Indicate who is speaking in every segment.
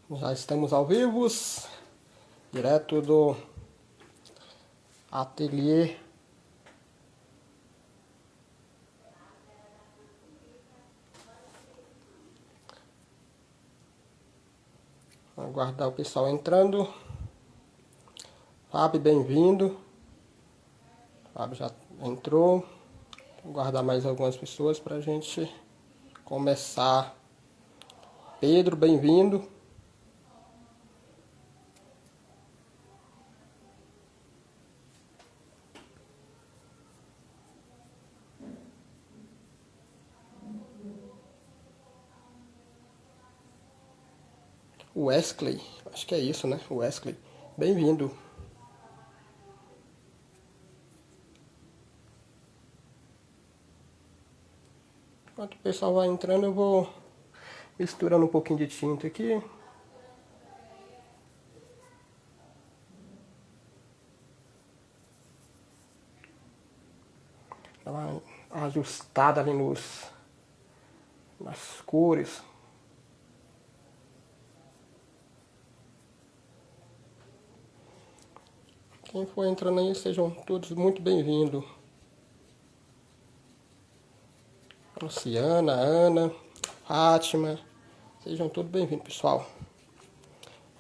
Speaker 1: Já estamos ao vivo, direto do ateliê aguardar o pessoal entrando. Fábio, bem-vindo. Fábio já entrou. Vou aguardar mais algumas pessoas para a gente começar. Pedro, bem-vindo. Wesley, acho que é isso, né? Wesley, bem-vindo. Enquanto o pessoal vai entrando, eu vou misturando um pouquinho de tinta aqui. Dá uma ajustada ali nas cores. Quem for entrando aí, sejam todos muito bem-vindos. Luciana, Ana, Fátima, sejam todos bem-vindos, pessoal.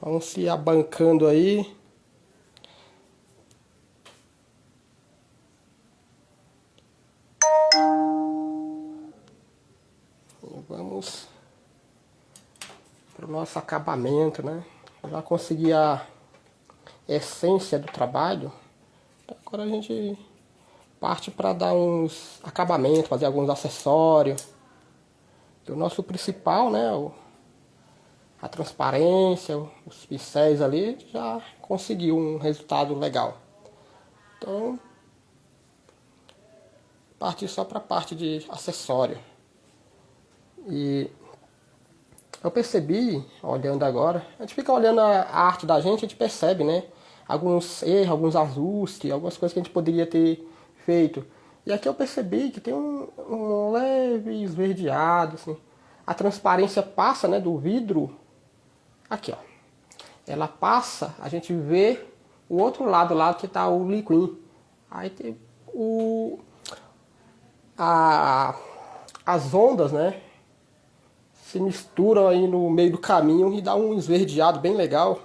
Speaker 1: Vamos se abancando aí. E vamos para o nosso acabamento, né? Já consegui a essência do trabalho. Agora a gente parte para dar uns acabamentos, fazer alguns acessórios. E o nosso principal, né? A transparência, os pincéis ali, já conseguiu um resultado legal. Então, partir só para a parte de acessório. E eu percebi, olhando agora, a gente fica olhando a arte da gente, a gente percebe, né? Alguns erros, alguns ajustes, algumas coisas que a gente poderia ter feito. E aqui eu percebi que tem um leve esverdeado, assim. A transparência passa, né, do vidro. Aqui, ó. Ela passa, a gente vê o outro lado lá que tá o liquim. Aí tem as ondas, né? Se misturam aí no meio do caminho e dá um esverdeado bem legal.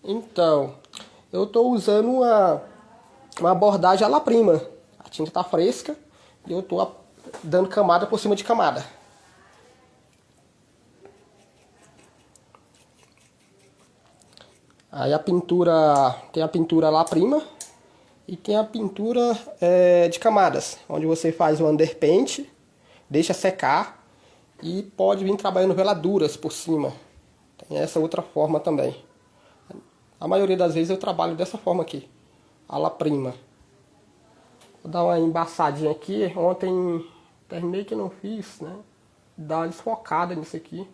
Speaker 1: Então, eu estou usando uma abordagem à la prima. A tinta está fresca e eu estou dando camada por cima de camada. Aí a pintura, tem a pintura à la prima e tem a pintura de camadas, onde você faz o underpaint, deixa secar e pode vir trabalhando veladuras por cima. Tem essa outra forma também. A maioria das vezes eu trabalho dessa forma aqui, à la prima. Vou dar uma embaçadinha aqui. Ontem terminei que não fiz, né? Dar uma desfocada nisso aqui.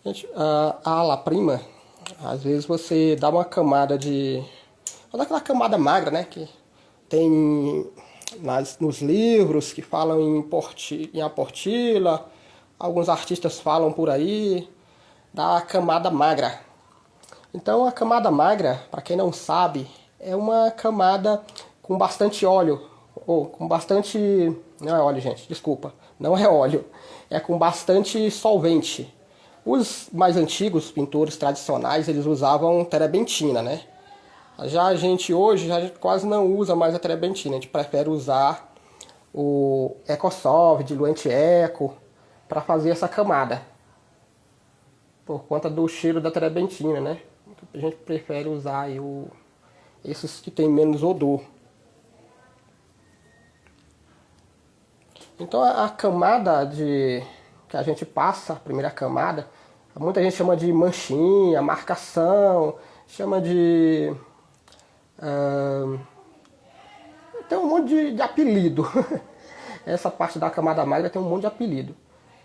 Speaker 1: Gente, a ala prima, às vezes você dá uma camada de... Olha aquela camada magra, né? Que tem nos livros que falam em aportila. Alguns artistas falam por aí. Da camada magra. Então a camada magra, para quem não sabe, é uma camada com bastante óleo. Ou com bastante... Não é óleo, gente, desculpa. Não é óleo. É com bastante solvente. Os mais antigos pintores tradicionais, eles usavam terebentina, né? Já a gente hoje, a gente quase não usa mais a terebentina. A gente prefere usar o EcoSolve, diluente Eco, para fazer essa camada. Por conta do cheiro da terebentina, né? A gente prefere usar aí esses que tem menos odor. Então a camada que a gente passa, a primeira camada, muita gente chama de manchinha, marcação, chama de... tem um monte de apelido. Essa parte da camada magra tem um monte de apelido.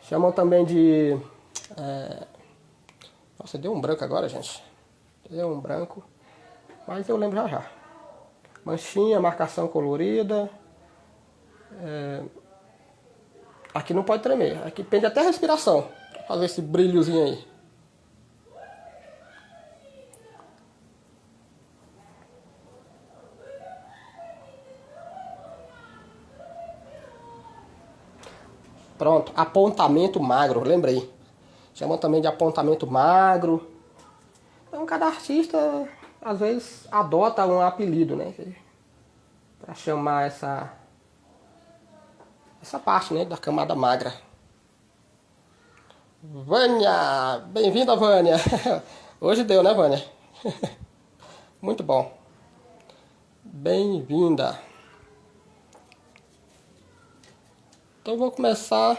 Speaker 1: Chamam também de... Nossa, deu um branco agora, gente. Deu um branco. Mas eu lembro já já. Manchinha, marcação colorida. Aqui não pode tremer. Aqui pende até a respiração. Pra fazer esse brilhozinho aí. Pronto, apontamento magro, lembrei. Chamam também de apontamento magro. Então cada artista às vezes adota um apelido, né? Pra chamar essa parte, né? Da camada magra. Vânia! Bem-vinda, Vânia! Hoje deu, né, Vânia? Muito bom. Bem-vinda. Então vou começar.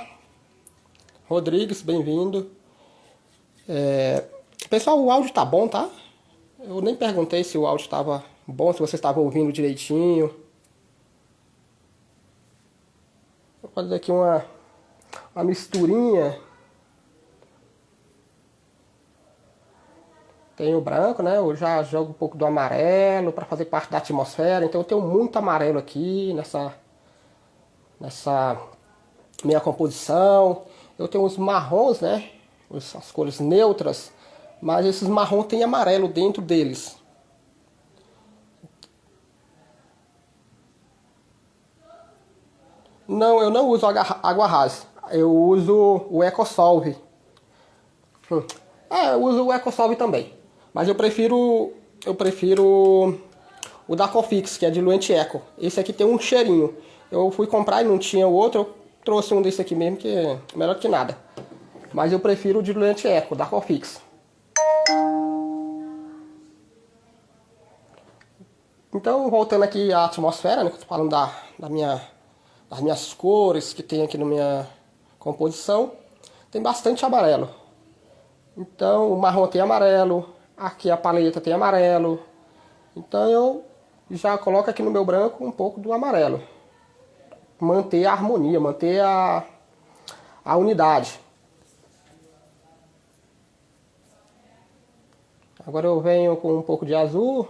Speaker 1: Rodrigues, bem-vindo. Pessoal, o áudio tá bom, tá? Eu nem perguntei se o áudio estava bom, se você estava ouvindo direitinho. Vou fazer aqui uma misturinha. Tem o branco, né? Eu já jogo um pouco do amarelo para fazer parte da atmosfera. Então eu tenho muito amarelo aqui nessa minha composição. Eu tenho os marrons, né? As cores neutras. Mas esses marrons têm amarelo dentro deles. Não, eu não uso água rasa. Eu uso o EcoSolve. Eu uso o EcoSolve também. Mas eu prefiro o da Cofix, que é diluente Eco. Esse aqui tem um cheirinho. Eu fui comprar e não tinha o outro, eu trouxe um desse aqui mesmo, que é melhor que nada. Mas eu prefiro o diluente Eco, da Cofix. Então, voltando aqui à atmosfera, né, falando das minhas cores que tem aqui na minha composição, tem bastante amarelo. Então, o marrom tem amarelo, aqui a paleta tem amarelo. Então, eu já coloco aqui no meu branco um pouco do amarelo. Manter a harmonia, manter a unidade. Agora eu venho com um pouco de azul.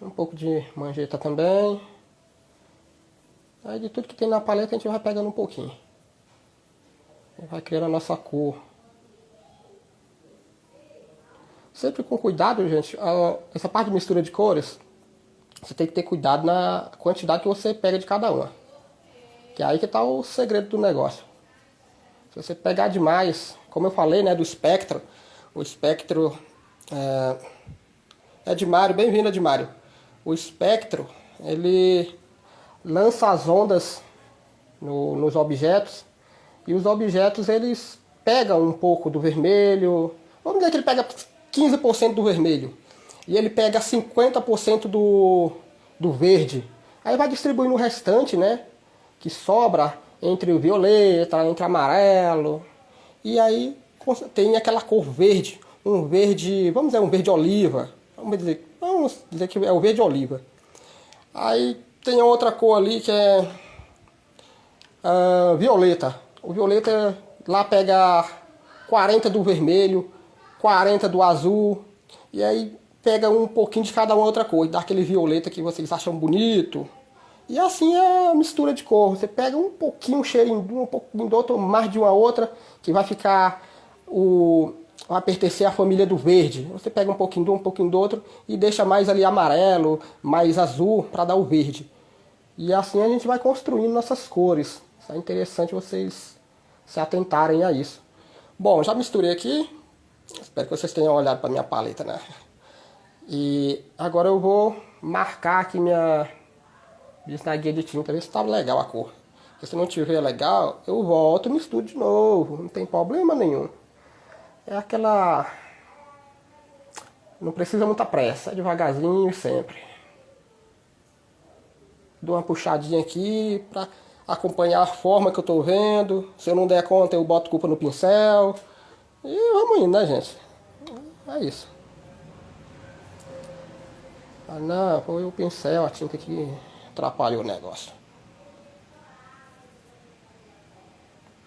Speaker 1: Um pouco de magenta também. Aí de tudo que tem na paleta a gente vai pegando um pouquinho. Vai criando a nossa cor. Sempre com cuidado, gente. Essa parte de mistura de cores, você tem que ter cuidado na quantidade que você pega de cada uma. Que é aí que está o segredo do negócio. Se você pegar demais, como eu falei, né, do espectro. O espectro é de Mário, bem-vindo de Mário. O espectro, ele lança as ondas nos objetos. E os objetos, eles pegam um pouco do vermelho. Vamos dizer que ele pega 15% do vermelho. E ele pega 50% do verde. Aí vai distribuindo o restante, né? Que sobra entre o violeta, entre o amarelo. E aí tem aquela cor verde. Um verde, vamos dizer, um verde oliva. Vamos dizer que é o verde oliva. Aí tem outra cor ali que é violeta. O violeta lá pega 40 do vermelho, 40 do azul. E aí pega um pouquinho de cada uma outra cor. E dá aquele violeta que vocês acham bonito. E assim é a mistura de cor. Você pega um pouquinho, um cheirinho de um pouquinho do outro, mais de uma outra, que vai ficar vai pertencer à família do verde. Você pega um pouquinho de um pouquinho do outro e deixa mais ali amarelo, mais azul para dar o verde. E assim a gente vai construindo nossas cores. Isso é interessante vocês se atentarem a isso. Bom, já misturei aqui. Espero que vocês tenham olhado para minha paleta, né? E agora eu vou marcar aqui minha bisnaguinha de tinta, ver se tá legal a cor. Se não tiver legal, eu volto e misturo de novo. Não tem problema nenhum. É aquela... Não precisa muita pressa, é devagarzinho e sempre. Dou uma puxadinha aqui pra acompanhar a forma que eu tô vendo. Se eu não der conta, eu boto culpa no pincel. E vamos indo, né, gente? É isso. Ah, não, foi o pincel, a tinta que atrapalhou o negócio.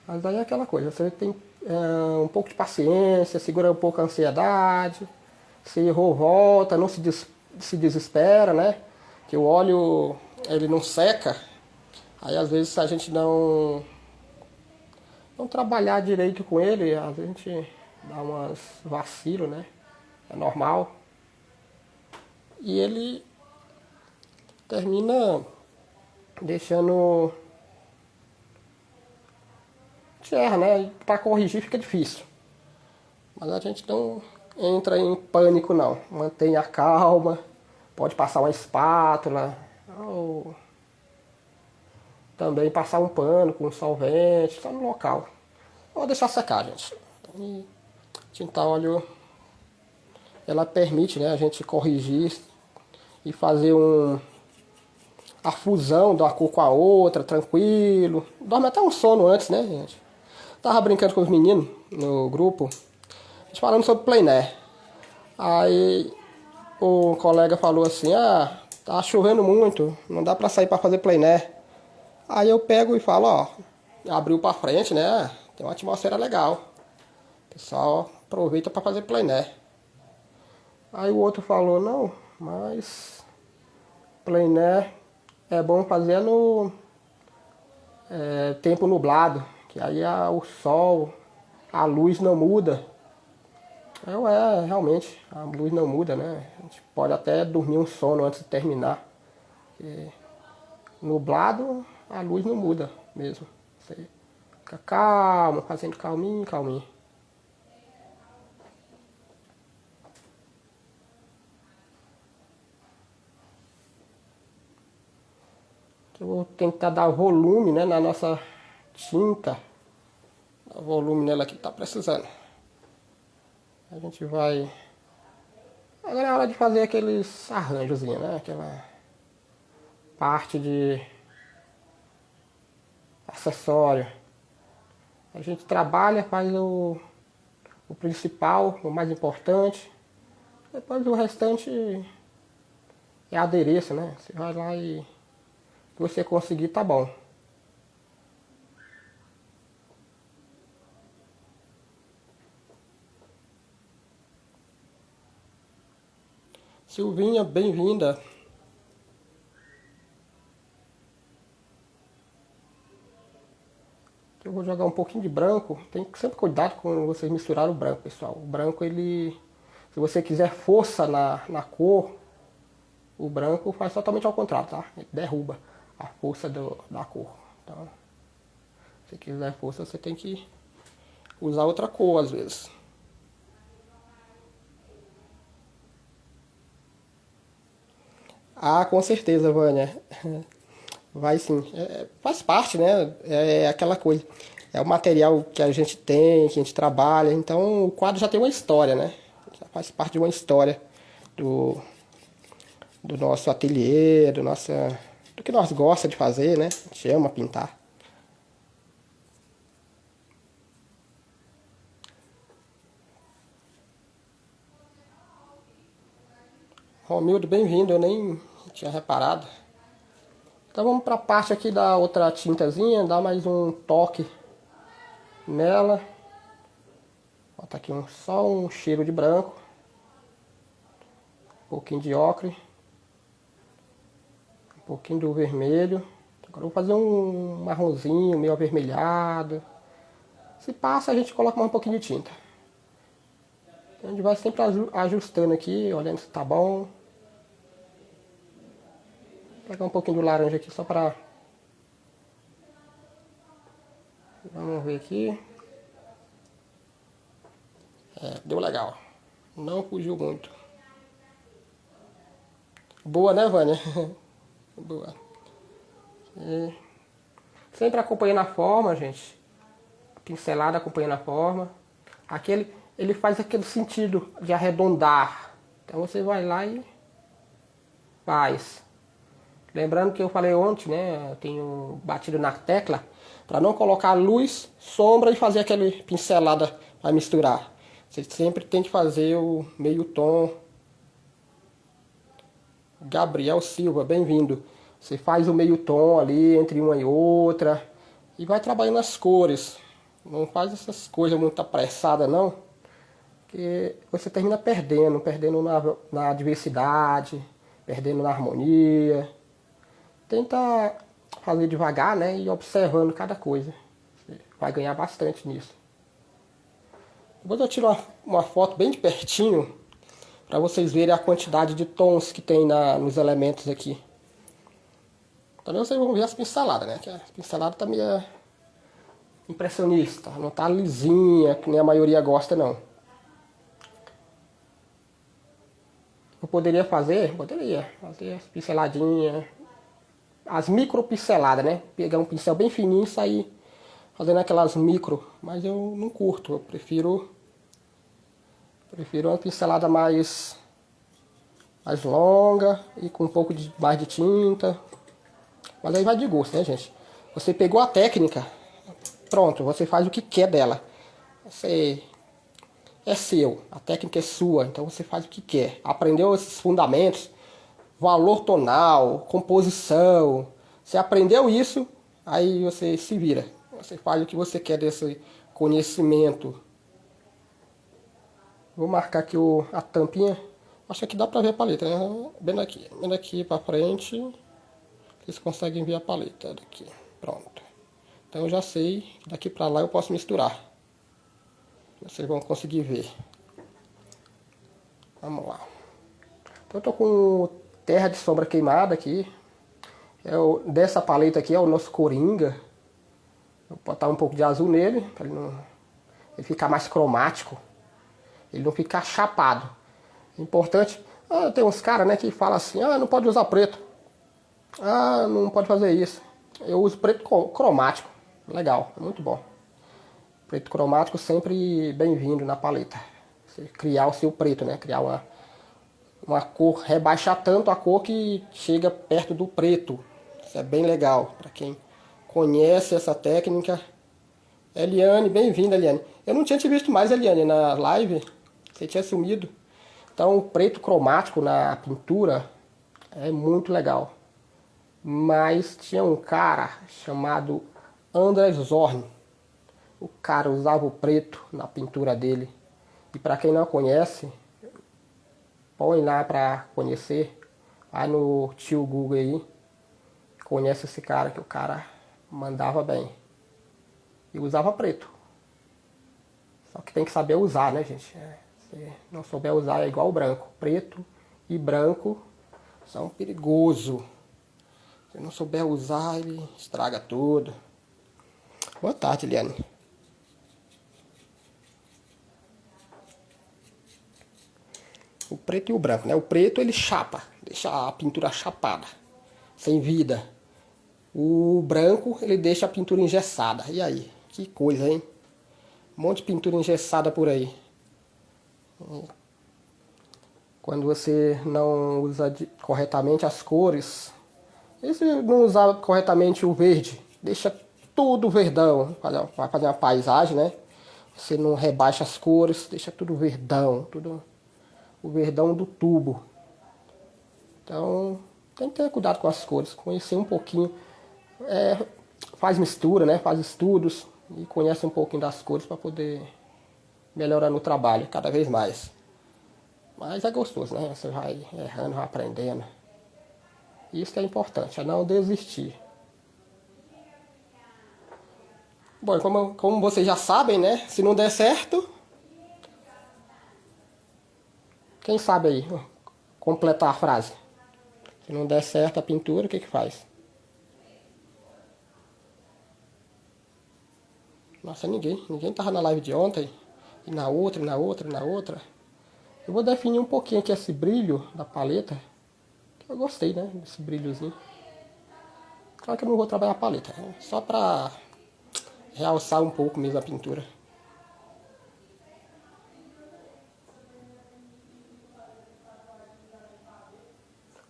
Speaker 1: Mas daí é aquela coisa, você tem um pouco de paciência, segura um pouco a ansiedade. Se errou, volta, não se desespera, né? Que o óleo, ele não seca. Aí às vezes se a gente não trabalhar direito com ele, às vezes a gente dá umas vacilos, né? É normal. E ele termina deixando de erra, né? Para corrigir fica difícil. Mas a gente não entra em pânico não. Mantenha a calma. Pode passar uma espátula. Ou também passar um pano com solvente, só no local. Ou deixar secar, gente. E tinta óleo, ela permite, né, a gente corrigir e fazer a fusão de uma cor com a outra, tranquilo. Dorme até um sono antes, né, gente? Tava brincando com os meninos no grupo, a gente falando sobre plein air. Aí o colega falou assim, tá chovendo muito, não dá pra sair pra fazer plein air. Aí eu pego e falo, abriu pra frente, né, tem uma atmosfera legal. O pessoal aproveita pra fazer plein air. Aí o outro falou, não, mas plein air é bom fazer no tempo nublado, que aí o sol, a luz não muda. Realmente, a luz não muda, né? A gente pode até dormir um sono antes de terminar. Porque nublado, a luz não muda mesmo. Você fica calmo, fazendo calminho, calminho. Eu vou tentar dar volume, né, na nossa tinta. Dar volume nela que tá precisando. A gente vai... Agora é hora de fazer aqueles arranjozinhos, né? Aquela parte de acessório. A gente trabalha, faz o principal, o mais importante. Depois o restante é adereço, né? Você vai lá e se você conseguir, tá bom. Silvinha, bem-vinda. Eu vou jogar um pouquinho de branco. Tem que sempre cuidar quando vocês misturar o branco, pessoal. O branco, ele... Se você quiser força na cor, o branco faz totalmente ao contrário, tá? Ele derruba a força da cor. Então, se quiser força, você tem que usar outra cor, às vezes. Com certeza, Vânia. Vai sim. Faz parte, né? É aquela coisa. É o material que a gente tem, que a gente trabalha. Então o quadro já tem uma história, né? Já faz parte de uma história do, do nosso ateliê, do que nós gosta de fazer, né? A gente ama pintar. Romildo, bem-vindo. Eu nem tinha reparado. Então vamos para a parte aqui da outra tintazinha, dar mais um toque nela. Bota aqui só um cheiro de branco, um pouquinho de ocre, um pouquinho do vermelho. Agora eu vou fazer um marronzinho meio avermelhado. Se passa, a gente coloca mais um pouquinho de tinta. Então, a gente vai sempre ajustando aqui, olhando se tá bom. Vou pegar um pouquinho do laranja aqui só para... Vamos ver aqui. Deu legal. Não fugiu muito. Boa, né, Vânia? Boa. Sempre acompanhando a forma, gente. Pincelada acompanhando a forma. Aqui ele faz aquele sentido de arredondar. Então você vai lá e faz. Lembrando que eu falei ontem, né? Eu tenho batido na tecla para não colocar luz, sombra e fazer aquele pincelada para misturar. Você sempre tem que fazer o meio tom. Gabriel Silva, bem-vindo. Você faz o meio tom ali entre uma e outra e vai trabalhando as cores. Não faz essas coisas muito apressadas não, que você termina perdendo na diversidade, perdendo na harmonia. Tenta fazer devagar, né, e observando cada coisa. Você vai ganhar bastante nisso. Depois eu tiro uma foto bem de pertinho para vocês verem a quantidade de tons que tem nos elementos aqui. Também vocês vão ver as pinceladas, né? Que a pincelada tá meio impressionista, não tá lisinha, que nem a maioria gosta não. Eu poderia fazer? Poderia fazer as pinceladinhas, as micro pinceladas, né? Pegar um pincel bem fininho e sair fazendo aquelas micro, mas eu não curto, eu prefiro uma pincelada mais longa e com um pouco mais de tinta. Mas aí vai de gosto, né, gente? Você pegou a técnica, pronto, você faz o que quer dela. Você é seu, a técnica é sua, então você faz o que quer. Aprendeu esses fundamentos, valor tonal, composição. Você aprendeu isso, aí você se vira. Você faz o que você quer desse conhecimento. Vou marcar aqui a tampinha. Acho que dá pra ver a paleta, né? Bem daqui pra frente. Vocês conseguem ver a paleta daqui. Pronto. Então eu já sei que daqui pra lá eu posso misturar. Vocês vão conseguir ver. Vamos lá. Então eu tô com terra de sombra queimada aqui. Dessa paleta aqui é o nosso Coringa. Vou botar um pouco de azul nele, para ele ficar mais cromático. Ele não ficar chapado. Importante. Tem uns caras, né, que falam assim, não pode usar preto. Não pode fazer isso. Eu uso preto cromático. Legal, é muito bom. Preto cromático sempre bem-vindo na paleta. Você criar o seu preto, né? Criar uma cor, rebaixar tanto a cor que chega perto do preto. Isso é bem legal. Para quem conhece essa técnica. Eliane, bem-vinda, Eliane. Eu não tinha te visto mais, Eliane, na live. Você tinha sumido. Então, o preto cromático na pintura é muito legal. Mas tinha um cara chamado André Zorn. O cara usava o preto na pintura dele. E para quem não conhece, põe lá para conhecer. Vai no tio Google aí. Conhece esse cara, que o cara mandava bem. E usava preto. Só que tem que saber usar, né, gente? Se não souber usar é igual o branco. Preto e branco são perigosos. Se não souber usar, ele estraga tudo. Boa tarde, Eliane. O preto e o branco, né? O preto ele chapa, deixa a pintura chapada, sem vida. O branco ele deixa a pintura engessada. E aí? Que coisa, hein? Um monte de pintura engessada por aí. Quando você não usa corretamente as cores, e se não usar corretamente o verde, deixa tudo verdão. Vai fazer uma paisagem, né? Você não rebaixa as cores, deixa tudo verdão, tudo o verdão do tubo. Então tem que ter cuidado com as cores, conhecer um pouquinho, faz mistura, né? Faz estudos e conhece um pouquinho das cores para poder melhorar no trabalho cada vez mais. Mas é gostoso, né? Você vai errando, vai aprendendo. Isso que é importante, é não desistir. Bom, como vocês já sabem, né? Se não der certo, quem sabe aí completar a frase? Se não der certo a pintura, o que faz? Nossa, ninguém tava na live de ontem. E na outra, e na outra, e na outra. Eu vou definir um pouquinho aqui esse brilho da paleta. Eu gostei, né? Desse brilhozinho. Claro que eu não vou trabalhar a paleta. Só pra realçar um pouco mesmo a pintura.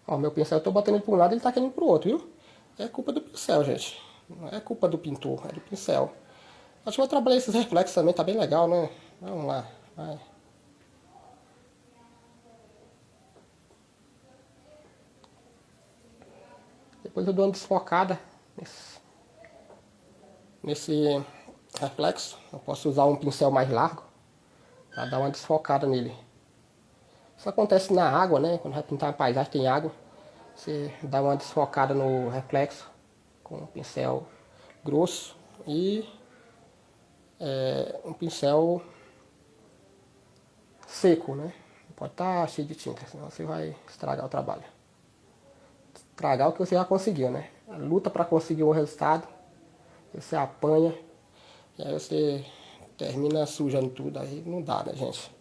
Speaker 1: Ó, meu pincel eu tô botando ele pra um lado e ele tá querendo pro outro, viu? É culpa do pincel, gente. Não é culpa do pintor, é do pincel. Acho que eu vou trabalhar esses reflexos também, tá bem legal, né? Vamos lá, vai. Depois eu dou uma desfocada nesse reflexo. Eu posso usar um pincel mais largo para dar uma desfocada nele. Isso acontece na água, né? Quando vai pintar uma paisagem tem água, você dá uma desfocada no reflexo com um pincel grosso e um pincel seco, né? Não pode estar cheio de tinta, senão você vai estragar o trabalho. Estragar o que você já conseguiu, né? A luta para conseguir um resultado, você apanha e aí você termina sujando tudo, aí não dá, né, gente?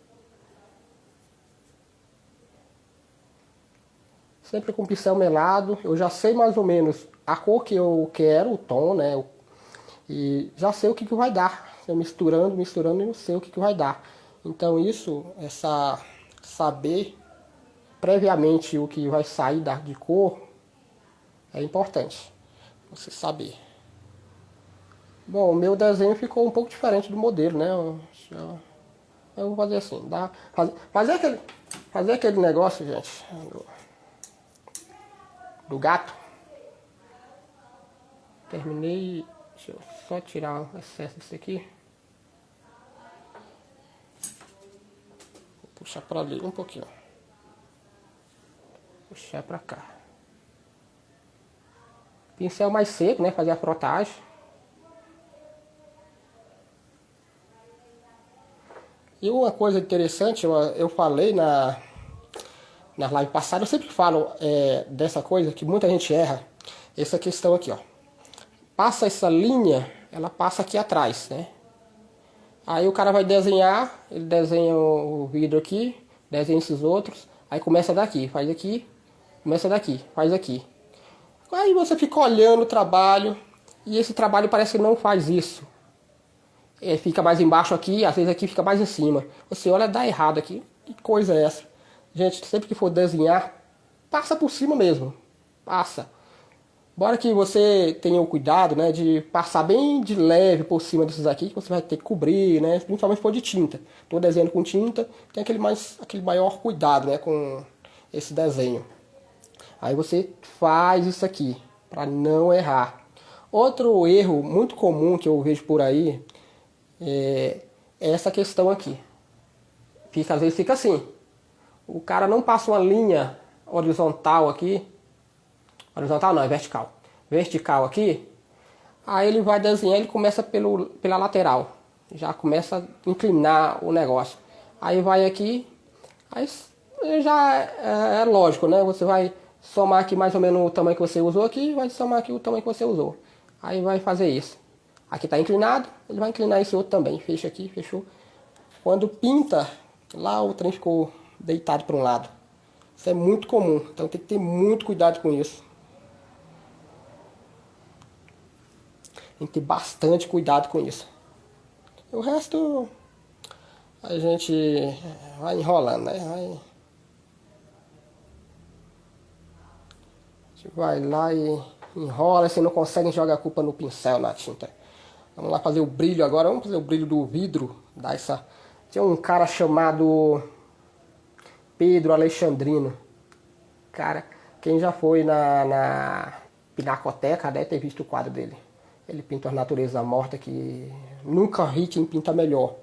Speaker 1: Sempre com pincel melado, eu já sei mais ou menos a cor que eu quero, o tom, né? E já sei o que vai dar. Eu misturando, e não sei o que vai dar. Então isso, saber previamente o que vai sair de cor, é importante. Você saber. Bom, o meu desenho ficou um pouco diferente do modelo, né? Eu vou fazer assim, fazer aquele negócio, gente, do gato. Terminei, deixa eu só tirar o excesso disso aqui. Vou puxar para ali um pouquinho. Puxar para cá. Pincel mais seco, né? Fazer a frotagem. E uma coisa interessante, eu falei na live passada, eu sempre falo dessa coisa que muita gente erra. Essa questão aqui, ó. Passa essa linha, ela passa aqui atrás, né? Aí o cara vai desenhar, ele desenha o vidro aqui, desenha esses outros, aí começa daqui, faz aqui, começa daqui, faz aqui. Aí você fica olhando o trabalho, e esse trabalho parece que não faz isso. Fica mais embaixo aqui, às vezes aqui fica mais em cima. Você olha, dá errado aqui. Que coisa é essa? Gente, sempre que for desenhar, passa por cima mesmo. Passa. Bora que você tenha o cuidado, né, de passar bem de leve por cima desses aqui, que você vai ter que cobrir, né, principalmente se for de tinta. Tô desenhando com tinta, tem aquele maior cuidado, né, com esse desenho. Aí você faz isso aqui, para não errar. Outro erro muito comum que eu vejo por aí é essa questão aqui. Às vezes fica assim. O cara não passa uma linha horizontal aqui. Horizontal não, é vertical. Vertical aqui. Aí ele vai desenhar, ele começa pela lateral. Já começa a inclinar o negócio. Aí vai aqui. Aí já é lógico, né? Você vai somar aqui mais ou menos o tamanho que você usou aqui. E vai somar aqui o tamanho que você usou. Aí vai fazer isso. Aqui está inclinado, ele vai inclinar esse outro também. Fecha aqui, fechou. Quando pinta, lá o trem ficou deitado para um lado. Isso é muito comum, então tem que ter muito cuidado com isso. Tem que ter bastante cuidado com isso. O resto a gente vai enrolando, né? A gente vai lá e enrola, se não consegue joga a culpa no pincel, na tinta. Vamos lá fazer o brilho agora, vamos fazer o brilho do vidro. Tinha um cara chamado Pedro Alexandrino. Cara, quem já foi na Pinacoteca deve ter visto o quadro dele. Ele pinta a natureza morta que nunca vi quem pinta melhor.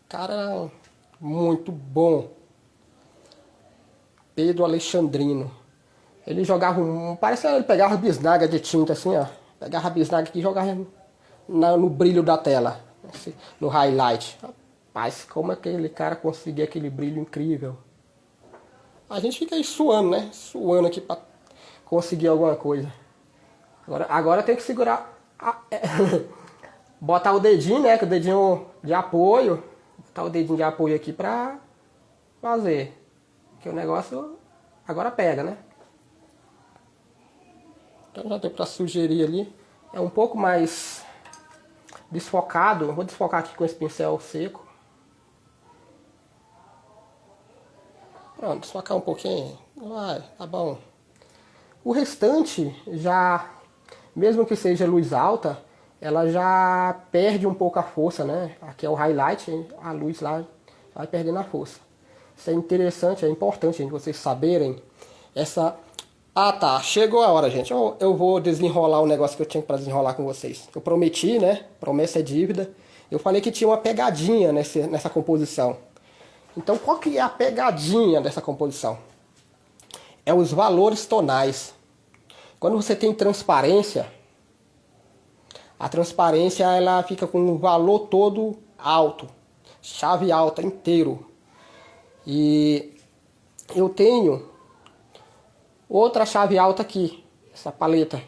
Speaker 1: Cara, muito bom. Pedro Alexandrino. Ele jogava parece que ele pegava bisnaga de tinta assim, ó. Pegava a bisnaga aqui e jogava no brilho da tela. No highlight. Rapaz, como aquele cara conseguia aquele brilho incrível. A gente fica aí suando, né? Suando aqui pra conseguir alguma coisa. Agora tem que segurar. Botar o dedinho, né? Com o dedinho de apoio. Botar o dedinho de apoio aqui pra fazer. Que o negócio agora pega, né? Então já deu pra sugerir ali. É um pouco mais desfocado. Vou desfocar aqui com esse pincel seco. Pronto, desfocar um pouquinho. Vai, tá bom. O restante já, mesmo que seja luz alta, ela já perde um pouco a força, né? Aqui é o highlight, a luz lá vai perdendo a força. Isso é interessante, é importante, gente, vocês saberem essa... Ah, tá, chegou a hora, gente. Eu vou desenrolar o negócio que eu tinha para desenrolar com vocês. Eu prometi, né? Promessa é dívida. Eu falei que tinha uma pegadinha nessa composição. Então, qual que é a pegadinha dessa composição? É os valores tonais. Quando você tem transparência, a transparência ela fica com o valor todo alto, chave alta inteiro. E eu tenho outra chave alta aqui, essa paleta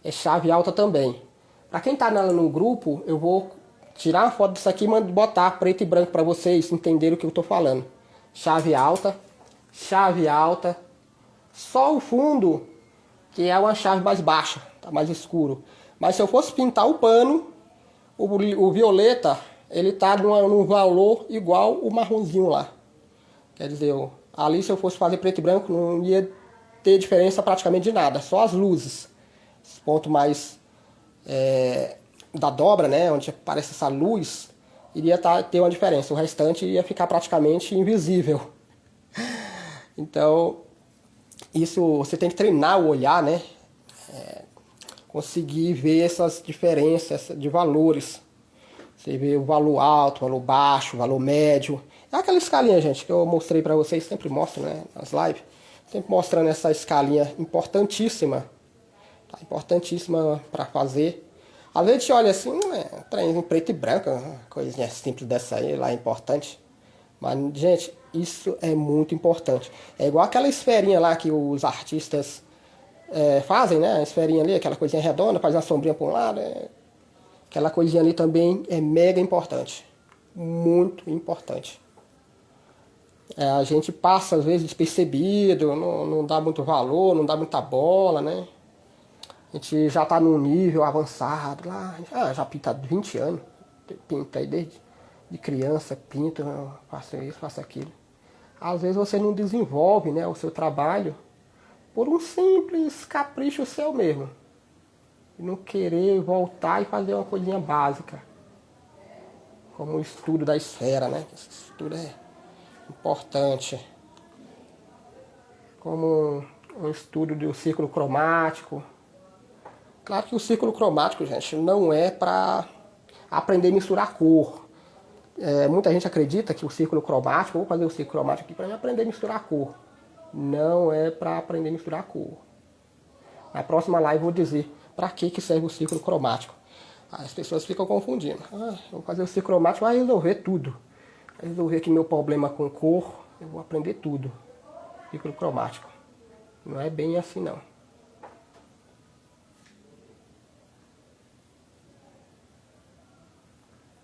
Speaker 1: é chave alta também. Para quem está no grupo, eu vou tirar uma foto disso aqui e botar preto e branco para vocês entenderem o que eu estou falando. Chave alta, só o fundo que é uma chave mais baixa, tá mais escuro. Mas se eu fosse pintar o pano, o violeta, ele tá num valor igual o marronzinho lá. Quer dizer, ali se eu fosse fazer preto e branco, não ia ter diferença praticamente de nada. Só as luzes. Esse ponto mais da dobra, né, onde aparece essa luz, iria ter uma diferença. O restante ia ficar praticamente invisível. Então, isso você tem que treinar o olhar, né? Conseguir ver essas diferenças de valores. Você vê o valor alto, o valor baixo, o valor médio. É aquela escalinha, gente, que eu mostrei pra vocês, sempre mostro, né, nas lives. Sempre mostrando essa escalinha importantíssima. Tá? Importantíssima pra fazer. Às vezes a gente olha assim, trem em preto e branco, coisinha simples dessa aí, lá é importante. Mas, gente, isso é muito importante. É igual aquela esferinha lá que os artistas fazem, né? A esferinha ali, aquela coisinha redonda, faz uma sombrinha por um lado. Aquela coisinha ali também é mega importante. Muito importante. A gente passa, às vezes, despercebido, não dá muito valor, não dá muita bola, né? A gente já tá num nível avançado lá, já pinta há 20 anos. Pinta aí desde de criança, pinta, faço isso, faço aquilo. Às vezes você não desenvolve, né, o seu trabalho por um simples capricho seu mesmo. E não querer voltar e fazer uma coisinha básica. Como o estudo da esfera, né? Esse estudo é importante. Como um estudo do círculo cromático. Claro que o círculo cromático, gente, não é para aprender a misturar cor. Muita gente acredita que o círculo cromático, vou fazer o círculo cromático aqui para aprender a misturar cor. Não é para aprender a misturar cor. Na próxima live eu vou dizer para que serve o círculo cromático. As pessoas ficam confundindo. Eu vou fazer o círculo cromático, vai resolver tudo. Vai resolver aqui meu problema com cor, eu vou aprender tudo. Círculo cromático. Não é bem assim não.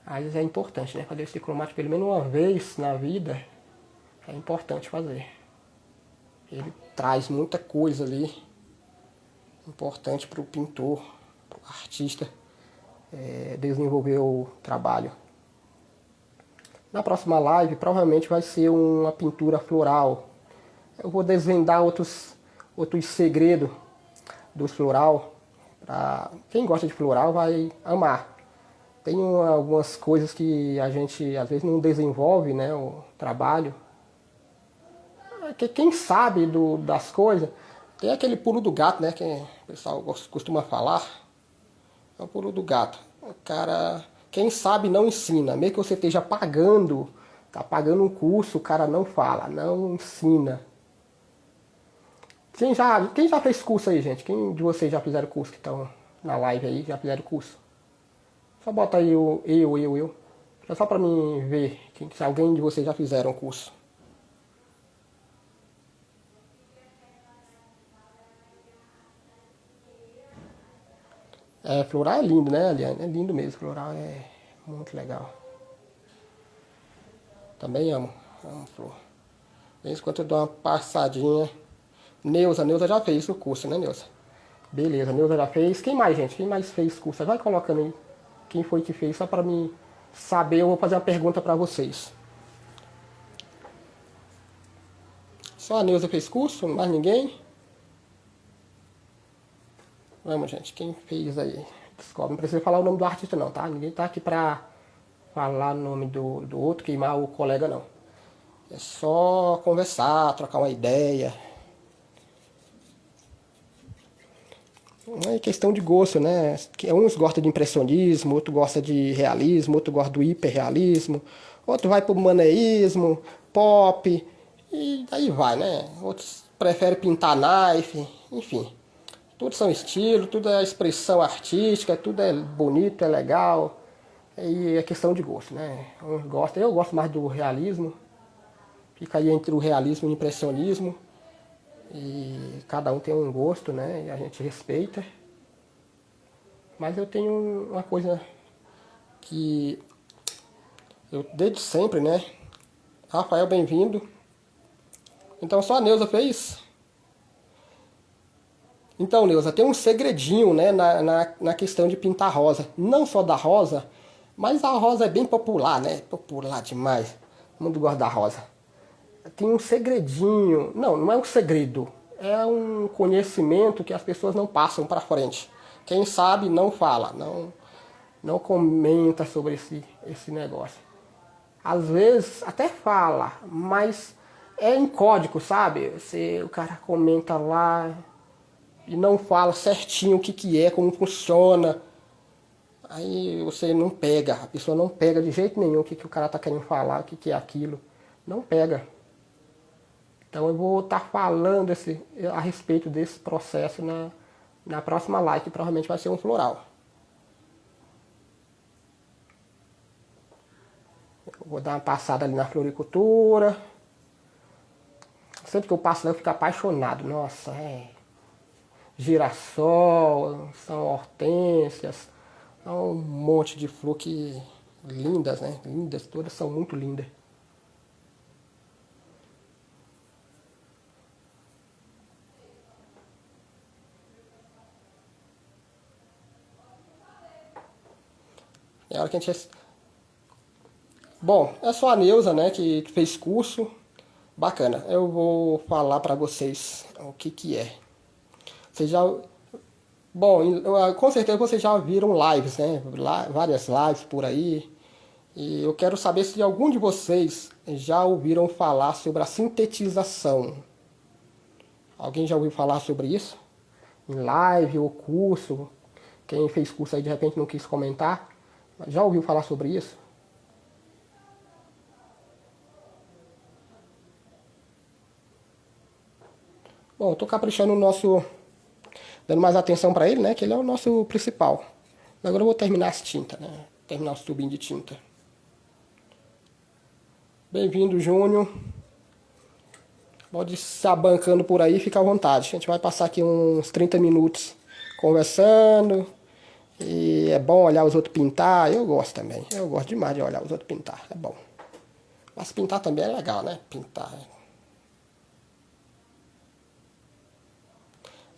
Speaker 1: Às vezes é importante, né? Fazer o círculo cromático pelo menos uma vez na vida. É importante fazer. Ele traz muita coisa ali. Importante para o pintor, para o artista desenvolver o trabalho. Na próxima live provavelmente vai ser uma pintura floral. Eu vou desvendar outros segredos dos floral. Quem gosta de floral vai amar. Tem algumas coisas que a gente às vezes não desenvolve, né, o trabalho. Quem sabe das coisas, tem aquele pulo do gato, né, que o pessoal costuma falar. É o pulo do gato. O cara, quem sabe não ensina. Mesmo que você esteja pagando, tá pagando um curso, o cara não fala, não ensina. Quem já fez curso aí, gente? Quem de vocês já fizeram curso que estão na live aí, já fizeram curso? Só bota aí eu. É só pra mim ver se alguém de vocês já fizeram curso. Floral é lindo, né, Eliane? É lindo mesmo, floral é muito legal. Também amo flor. De vez em quando eu dou uma passadinha. Neuza já fez o curso, né, Neuza? Beleza, Neuza já fez. Quem mais, gente? Quem mais fez curso? Vai colocando aí quem foi que fez, só pra mim saber. Eu vou fazer uma pergunta pra vocês. Só a Neuza fez curso? Mais ninguém? Vamos, gente. Quem fez aí? Descobre. Não precisa falar o nome do artista, não, tá? Ninguém tá aqui pra falar o nome do outro, queimar o colega, não. É só conversar, trocar uma ideia. É questão de gosto, né? Uns gostam de impressionismo, outro gosta de realismo, outro gosta do hiperrealismo, outro vai pro maneísmo, pop, e daí vai, né? Outros preferem pintar knife, enfim. Tudo são estilos, tudo é expressão artística, tudo é bonito, é legal. E é questão de gosto, né? Eu gosto mais do realismo, fica aí entre o realismo e o impressionismo. E cada um tem um gosto, né? E a gente respeita. Mas eu tenho uma coisa que eu desde sempre, né? Rafael, bem-vindo. Então só a Neuza fez? Então, Neuza, tem um segredinho, né, na questão de pintar rosa. Não só da rosa, mas a rosa é bem popular, né? Popular demais. O mundo gosta da rosa. Tem um segredinho. Não, não é um segredo. É um conhecimento que as pessoas não passam para frente. Quem sabe não fala, não comenta sobre esse negócio. Às vezes até fala, mas é em código, sabe? O cara comenta lá e não fala certinho o que é, como funciona. Aí você não pega, a pessoa não pega de jeito nenhum o que o cara tá querendo falar, o que é aquilo. Não pega. Então eu vou estar falando a respeito desse processo na próxima live, que provavelmente vai ser um floral. Eu vou dar uma passada ali na floricultura. Sempre que eu passo lá eu fico apaixonado. Nossa, girassol, são hortênsias, é um monte de flor que lindas, né? Lindas, todas são muito lindas. É a hora que a gente... Bom, é só a Neuza, né, que fez curso. Bacana. Eu vou falar para vocês o que é. Vocês já... Bom, com certeza vocês já viram lives, né? Várias lives por aí. E eu quero saber se algum de vocês já ouviram falar sobre a sintetização. Alguém já ouviu falar sobre isso? Em live ou curso? Quem fez curso aí de repente não quis comentar. Já ouviu falar sobre isso? Bom, eu tô caprichando no nosso... Dando mais atenção para ele, né? Que ele é o nosso principal. Agora eu vou terminar as tintas, né? Terminar os tubinhos de tinta. Bem-vindo, Júnior. Pode se abancando por aí, fica à vontade. A gente vai passar aqui uns 30 minutos conversando. E é bom olhar os outros pintar. Eu gosto também. Eu gosto demais de olhar os outros pintar. É bom. Mas pintar também é legal, né? Pintar.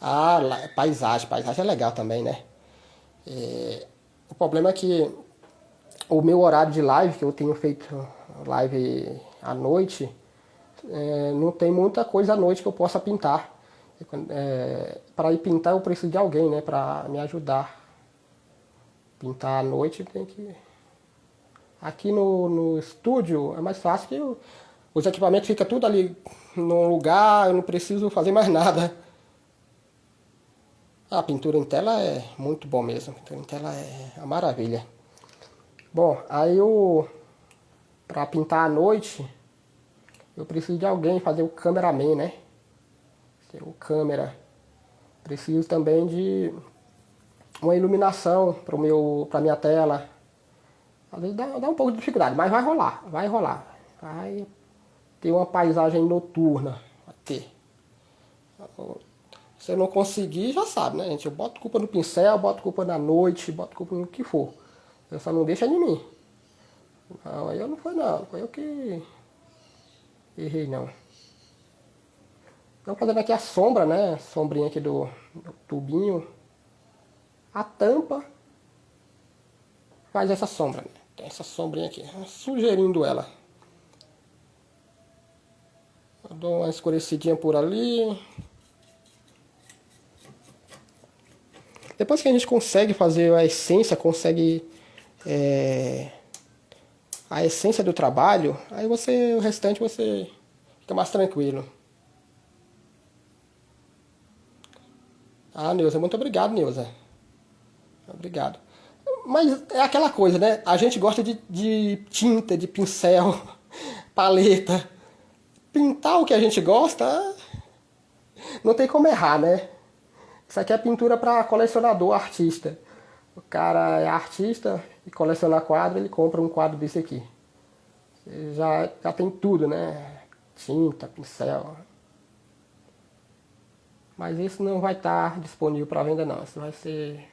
Speaker 1: Ah, paisagem é legal também, né? O problema é que o meu horário de live, que eu tenho feito live à noite, não tem muita coisa à noite que eu possa pintar. Para ir pintar eu preciso de alguém, né? Para me ajudar. Pintar à noite tem que... Aqui no estúdio é mais fácil que os equipamentos ficam tudo ali num lugar, eu não preciso fazer mais nada. A pintura em tela é muito bom mesmo. A pintura em tela é uma maravilha. Bom, aí pra pintar à noite, eu preciso de alguém fazer o cameraman, né? Ser o câmera. Preciso também de uma iluminação pra minha tela. Às vezes dá um pouco de dificuldade, mas vai rolar, vai rolar. Vai ter uma paisagem noturna. Vai ter. Se eu não conseguir, já sabe, né, gente? Eu boto culpa no pincel, boto culpa na noite, boto culpa no que for. Eu só não deixa de mim. Não, aí eu não foi não. Foi eu que errei não. Então fazendo aqui a sombra, né? Sombrinha aqui do tubinho. A tampa faz essa sombra, né? Tem essa sombrinha aqui. Sugerindo ela. Eu dou uma escurecidinha por ali. Depois que a gente consegue fazer a essência, consegue a essência do trabalho, aí o restante você fica mais tranquilo. Ah, Neuza, muito obrigado, Neuza. Obrigado. Mas é aquela coisa, né? A gente gosta de tinta, de pincel, paleta. Pintar o que a gente gosta, não tem como errar, né? Isso aqui é pintura para colecionador, artista. O cara é artista e coleciona quadro, ele compra um quadro desse aqui. Já tem tudo, né? Tinta, pincel. Mas isso não vai estar disponível para venda não. Isso vai ser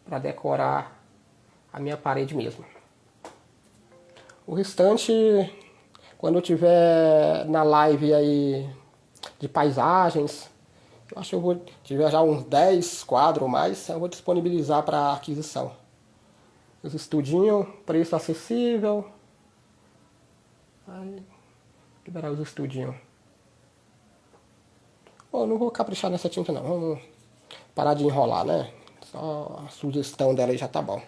Speaker 1: para decorar a minha parede mesmo. O restante, quando eu tiver na live aí de paisagens, eu acho que eu vou tiver já uns 10 quadros ou mais, eu vou disponibilizar para aquisição. Os estudinhos, preço acessível. Aí, liberar os estudinhos. Bom, não vou caprichar nessa tinta não, vamos parar de enrolar, né? Só a sugestão dela aí já tá bom.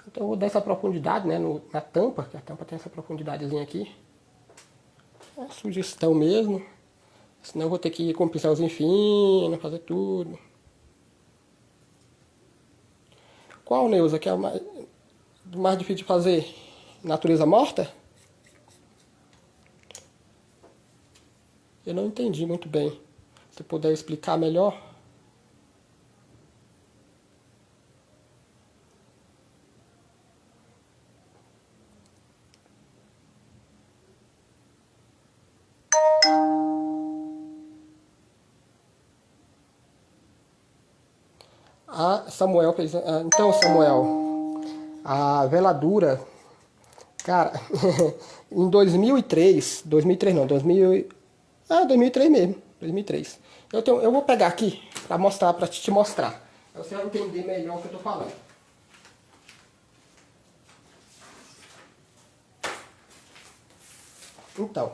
Speaker 1: Então eu vou dar essa profundidade, né, na tampa, que a tampa tem essa profundidadezinha aqui. É sugestão mesmo. Senão eu vou ter que ir com um pincelzinho fino, fazer tudo. Qual, Neuza, que é o mais difícil de fazer? Natureza morta? Eu não entendi muito bem. Se puder explicar melhor. Ah, Samuel fez. Então, Samuel, a veladura, cara, em 2003 não, 2003 mesmo, 2003. Eu vou pegar aqui pra mostrar, pra te mostrar. Pra você vai entender melhor o que eu tô falando. Então,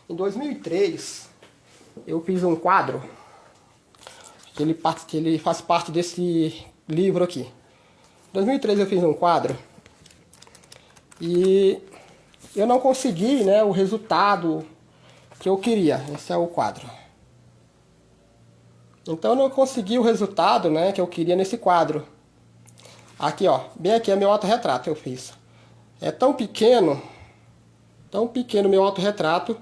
Speaker 1: em 2003, eu fiz um quadro que ele faz parte desse livro aqui. Em 2003 eu fiz um quadro e eu não consegui, né, o resultado que eu queria. Esse é o quadro. Então eu não consegui o resultado, né, que eu queria nesse quadro. Aqui, ó, bem aqui é meu autorretrato eu fiz. É tão pequeno meu autorretrato,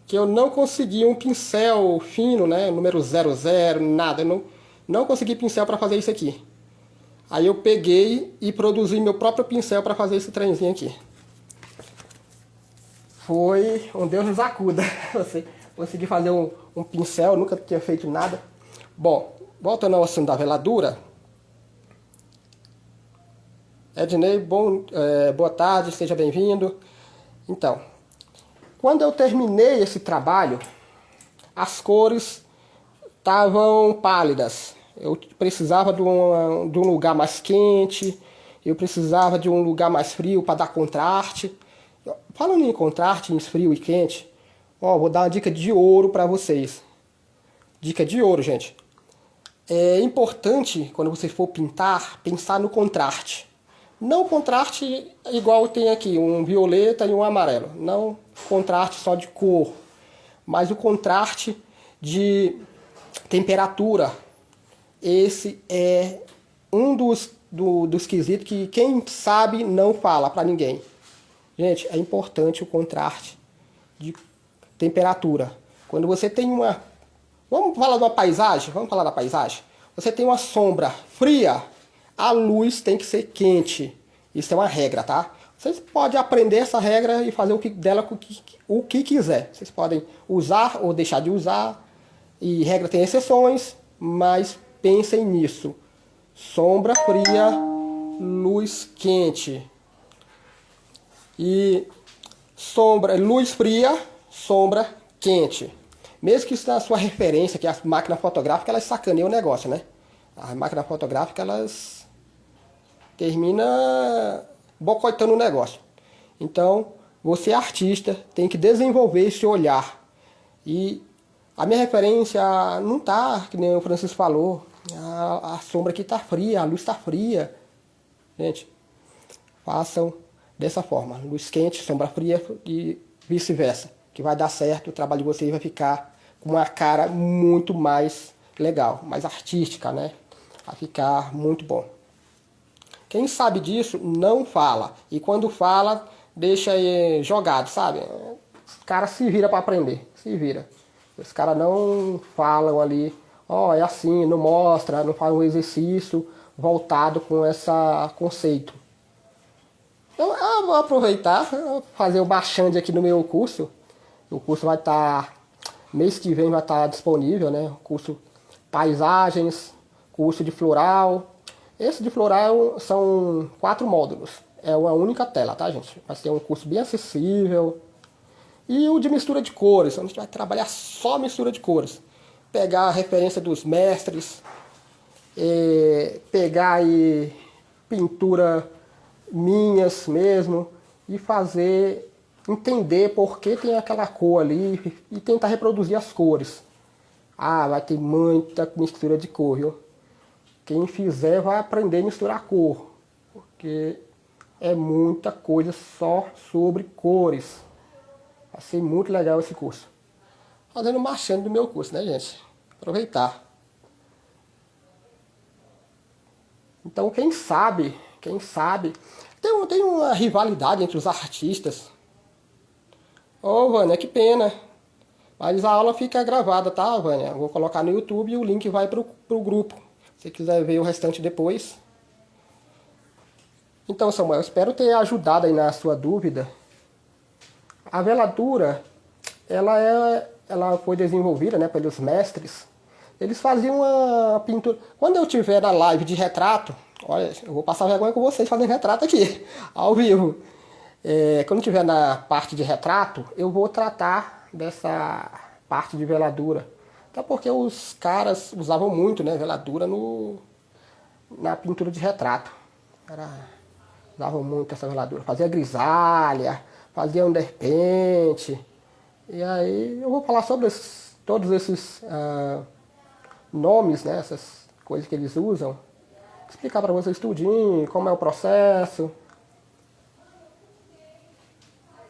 Speaker 1: que eu não consegui um pincel fino, né, número 00, nada. Eu não consegui pincel para fazer isso aqui. Aí eu peguei e produzi meu próprio pincel para fazer esse trenzinho aqui. Foi um Deus nos acuda. Você consegui fazer um pincel, nunca tinha feito nada. Bom, voltando ao assunto da veladura. Ednei, boa tarde, seja bem-vindo. Então, quando eu terminei esse trabalho, as cores estavam pálidas. Eu precisava de um lugar mais quente, eu precisava de um lugar mais frio para dar contraste. Falando em contraste, em frio e quente, ó, vou dar uma dica de ouro para vocês. Dica de ouro, gente. É importante, quando você for pintar, pensar no contraste. Não contraste igual tem aqui, um violeta e um amarelo. Não contraste só de cor, mas o contraste de temperatura. Esse é um dos quesitos que quem sabe não fala para ninguém. Gente, é importante o contraste de temperatura. Quando você tem uma... Vamos falar de uma paisagem? Vamos falar da paisagem? Você tem uma sombra fria, a luz tem que ser quente. Isso é uma regra, tá? Vocês podem aprender essa regra e fazer dela o que quiser. Vocês podem usar ou deixar de usar. E regra tem exceções, mas pensem nisso. Sombra fria, luz quente. E luz fria, sombra quente. Mesmo que isso na sua referência, que é a máquina fotográfica, elas sacaneiam o negócio, né? A máquina fotográfica, elas termina boicotando o negócio. Então, você artista tem que desenvolver esse olhar. E a minha referência não tá, que nem o Francisco falou, a sombra aqui tá fria, a luz tá fria. Gente, façam dessa forma, luz quente, sombra fria e vice-versa, que vai dar certo, o trabalho de vocês vai ficar com uma cara muito mais legal, mais artística, né? Vai ficar muito bom. Quem sabe disso não fala, e quando fala, deixa jogado, sabe? Os caras se vira para aprender, se vira. Os caras não falam ali, ó, é assim, não mostra, não faz um exercício voltado com esse conceito. Eu vou aproveitar, fazer o baixante aqui no meu curso. O curso vai estar, mês que vem vai estar disponível, né? O curso Paisagens, curso de Floral. Esse de Floral são 4 módulos. É uma única tela, tá, gente? Vai ser um curso bem acessível. E o de mistura de cores, onde a gente vai trabalhar só mistura de cores. Pegar a referência dos mestres, pegar aí pintura minhas mesmo e fazer entender por que tem aquela cor ali e tentar reproduzir as cores. Ah, vai ter muita mistura de cor, viu? Quem fizer vai aprender a misturar cor, porque é muita coisa só sobre cores. Vai ser muito legal esse curso. Fazendo marchando do meu curso, né, gente? Aproveitar. Então, quem sabe, tem uma rivalidade entre os artistas. Ô, Vânia, que pena. Mas a aula fica gravada, tá, Vânia? Eu vou colocar no YouTube e o link vai pro grupo. Se quiser ver o restante depois. Então, Samuel, eu espero ter ajudado aí na sua dúvida. A veladura, ela foi desenvolvida, né, pelos mestres. Eles faziam uma pintura. Quando eu tiver na live de retrato, olha, eu vou passar vergonha com vocês fazendo retrato aqui, ao vivo. Quando eu tiver na parte de retrato, eu vou tratar dessa parte de veladura. Até porque os caras usavam muito, né, veladura na pintura de retrato. Usavam muito essa veladura. Fazia grisalha, fazia underpaint. E aí eu vou falar sobre todos esses nomes, né, essas coisas que eles usam. Explicar para vocês tudinho, como é o processo.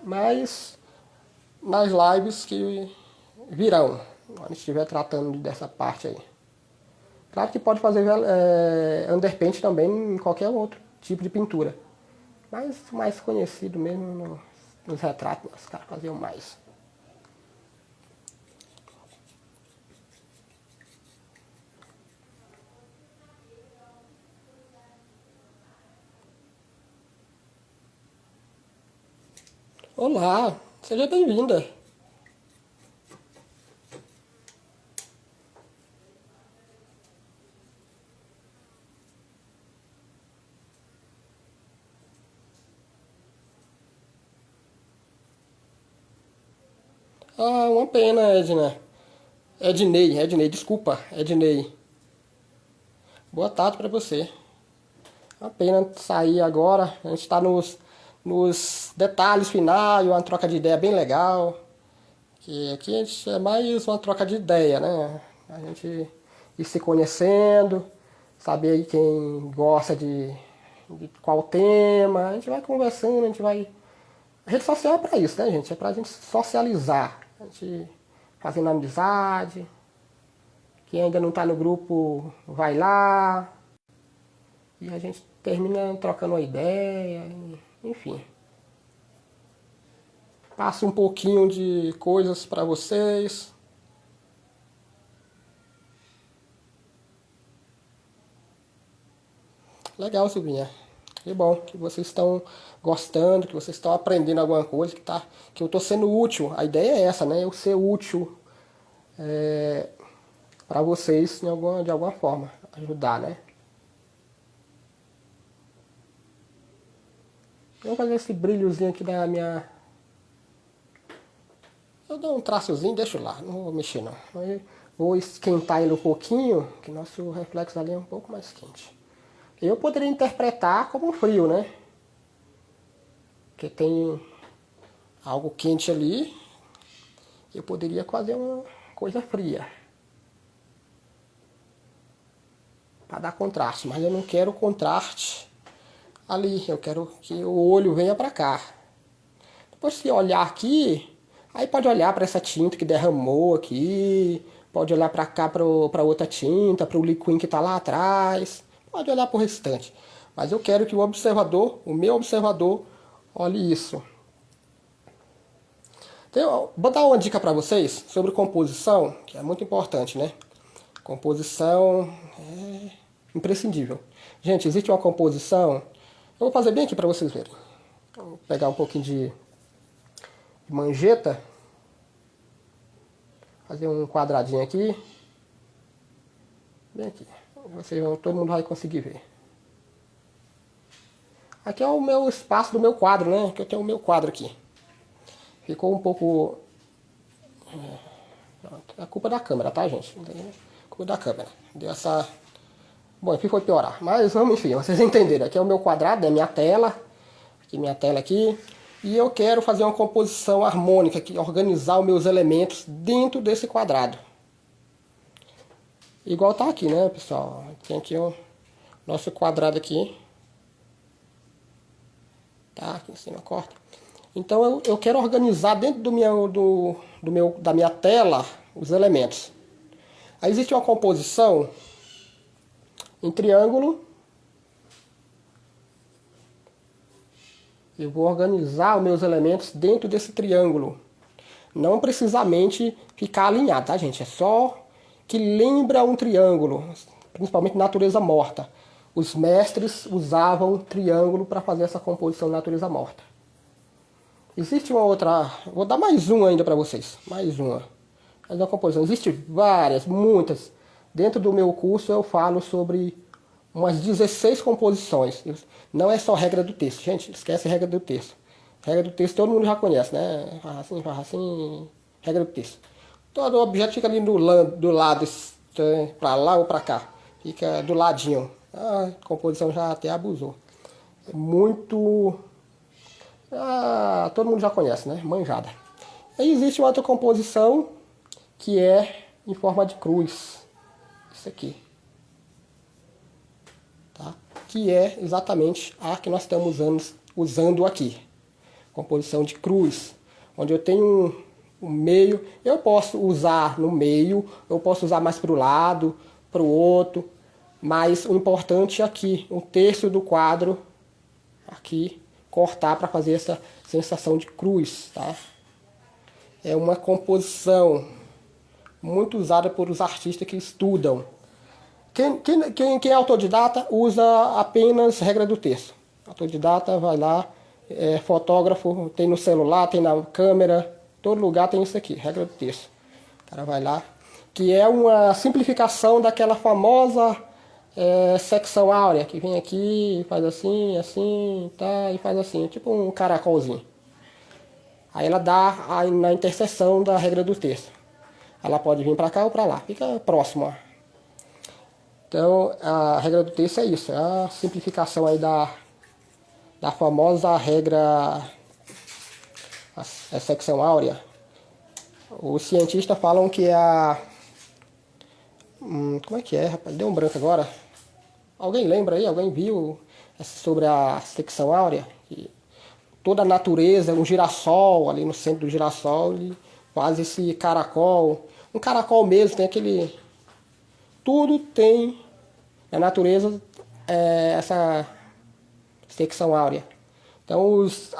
Speaker 1: Mas nas lives que virão, quando estiver tratando dessa parte aí. Claro que pode fazer underpaint também em qualquer outro tipo de pintura. Mas o mais conhecido mesmo nos retratos, os caras faziam mais. Olá, seja bem-vinda. Ah, uma pena, Edna. Ednei, desculpa, Ednei. Boa tarde para você. Uma pena sair agora, a gente está nos detalhes finais, uma troca de ideia bem legal. Que aqui a gente é mais uma troca de ideia, né? A gente ir se conhecendo, saber aí quem gosta de qual tema. A gente vai conversando, a gente vai. A rede social é pra isso, né, gente? É pra gente socializar. A gente fazendo amizade. Quem ainda não tá no grupo, vai lá. E a gente termina trocando uma ideia, enfim. Passo um pouquinho de coisas para vocês. Legal, Silvinha. Que bom que vocês estão gostando, que vocês estão aprendendo alguma coisa, que eu estou sendo útil. A ideia é essa, né? Eu ser útil para vocês de alguma forma. Ajudar, né? Eu vou fazer esse brilhozinho aqui da minha. Eu dou um traçozinho e deixo lá, não vou mexer não. Aí vou esquentar ele um pouquinho, que nosso reflexo ali é um pouco mais quente. Eu poderia interpretar como um frio, né? Porque tem algo quente ali, eu poderia fazer uma coisa fria. Para dar contraste, mas eu não quero contraste ali. Eu quero que o olho venha para cá. Depois se olhar aqui, aí pode olhar para essa tinta que derramou aqui, pode olhar para cá para outra tinta, para o liquid que está lá atrás, pode olhar para o restante. Mas eu quero que o observador, o meu observador, olhe isso. Então, vou dar uma dica para vocês sobre composição, que é muito importante, né? Composição é imprescindível. Gente, existe uma composição. Eu vou fazer bem aqui para vocês verem. Vou pegar um pouquinho de manjeta. Fazer um quadradinho aqui. Bem aqui. Todo mundo vai conseguir ver. Aqui é o meu espaço do meu quadro, né? Que eu tenho o meu quadro aqui. Ficou um pouco... É culpa da câmera, tá, gente? Culpa da câmera. Deu essa... Bom, aqui foi piorar. Mas vamos, enfim, vocês entenderam. Aqui é o meu quadrado, né? Minha tela. Aqui minha tela aqui. E eu quero fazer uma composição harmônica aqui, organizar os meus elementos dentro desse quadrado. Igual tá aqui, né, pessoal? Tem aqui o nosso quadrado aqui. Tá, aqui em cima, corta. Então eu quero organizar dentro da minha tela os elementos. Aí existe uma composição em triângulo. Eu vou organizar os meus elementos dentro desse triângulo. Não precisamente ficar alinhado, tá, gente? É só que lembra um triângulo, principalmente natureza morta. Os mestres usavam triângulo para fazer essa composição de natureza morta. Existe uma outra... Vou dar mais uma ainda para vocês. Mais uma. Mais uma composição. Existem várias, muitas. Dentro do meu curso eu falo sobre umas 16 composições. Não é só regra do texto. Gente, esquece a regra do texto. Regra do texto todo mundo já conhece, né? Farra assim, regra do texto. Todo objeto fica ali do lado, para lá ou para cá. Fica do ladinho. A composição já até abusou. É muito... todo mundo já conhece, né? Manjada. Aí existe uma outra composição que é em forma de cruz. Isso aqui. Tá? Que é exatamente a que nós estamos usando aqui. Composição de cruz. Onde eu tenho um meio. Eu posso usar no meio, eu posso usar mais para o lado, para o outro. Mas o importante é aqui, um terço do quadro, aqui, cortar para fazer essa sensação de cruz, tá? É uma composição muito usada por os artistas que estudam. Quem é autodidata usa apenas regra do texto. Autodidata vai lá, fotógrafo, tem no celular, tem na câmera, todo lugar tem isso aqui, regra do texto. O cara vai lá, que é uma simplificação daquela famosa secção áurea, que vem aqui, faz assim, assim, tá, e faz assim, tipo um caracolzinho. Aí ela dá na interseção da regra do texto. Ela pode vir para cá ou para lá, fica próximo, ó. Então, a regra do texto é isso, é a simplificação aí da famosa regra, a secção áurea. Os cientistas falam que é como é que é, rapaz? Deu um branco agora. Alguém lembra aí? Alguém viu sobre a secção áurea? Que toda a natureza, um girassol ali no centro do girassol, ele faz esse caracol. Um caracol mesmo, tem aquele... Tudo tem na natureza essa secção áurea. Então os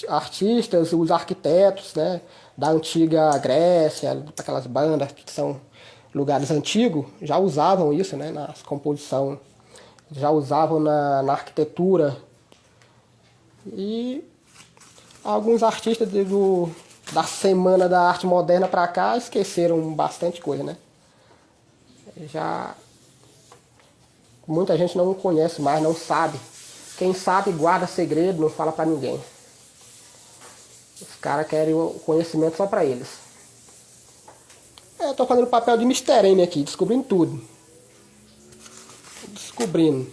Speaker 1: artistas, os arquitetos, né, da antiga Grécia, aquelas bandas que são lugares antigos, já usavam isso, né, na composição, já usavam na arquitetura. E alguns artistas da Semana da Arte Moderna para cá esqueceram bastante coisa, né? Já muita gente não conhece mais, não sabe. Quem sabe guarda segredo, não fala pra ninguém. Os caras querem o conhecimento só pra eles. Eu tô fazendo papel de Mr. M aqui, descobrindo tudo. Descobrindo.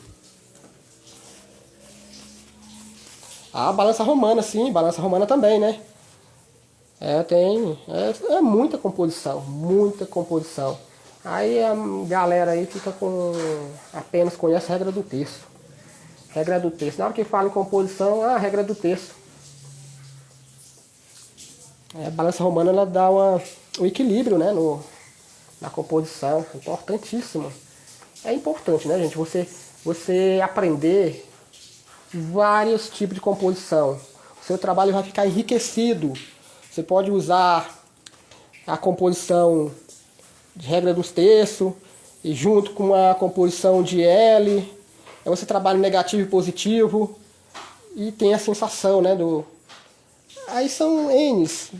Speaker 1: Balança romana, sim, balança romana também, né? Tem. É muita composição, muita composição. Aí a galera aí fica apenas conhece a regra do texto. Regra do texto. Na hora que fala em composição, regra do texto. A balança romana ela dá um equilíbrio, né, na composição. Importantíssimo. É importante, né, gente? Você aprender vários tipos de composição. O seu trabalho vai ficar enriquecido. Você pode usar a composição de regra dos textos e junto com a composição de L. Aí você trabalha negativo e positivo e tem a sensação, né, do... Aí são N's,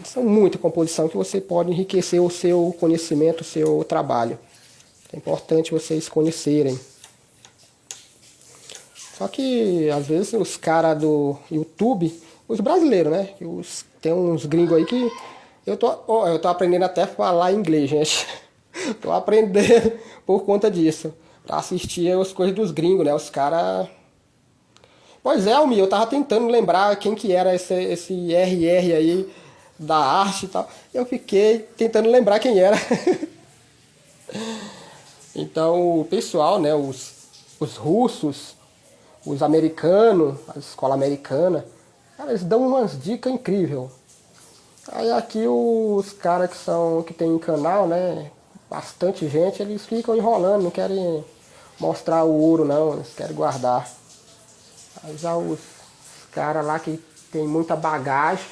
Speaker 1: são muita composição que você pode enriquecer o seu conhecimento, o seu trabalho. É importante vocês conhecerem. Só que às vezes os caras do YouTube, os brasileiros, né? Tem uns gringos aí que eu tô aprendendo até a falar inglês, gente. Tô aprendendo por conta disso. Pra assistir as coisas dos gringos, né? Os caras. Pois é, Almir, eu tava tentando lembrar quem que era esse RR aí da arte e tal. Eu fiquei tentando lembrar quem era. Então o pessoal, né? Os russos, os americanos, a escola americana, cara, eles dão umas dicas incríveis. Aí aqui os caras que tem canal, né, bastante gente, eles ficam enrolando, não querem mostrar o ouro não, eles querem guardar. Aí já os caras lá que tem muita bagagem,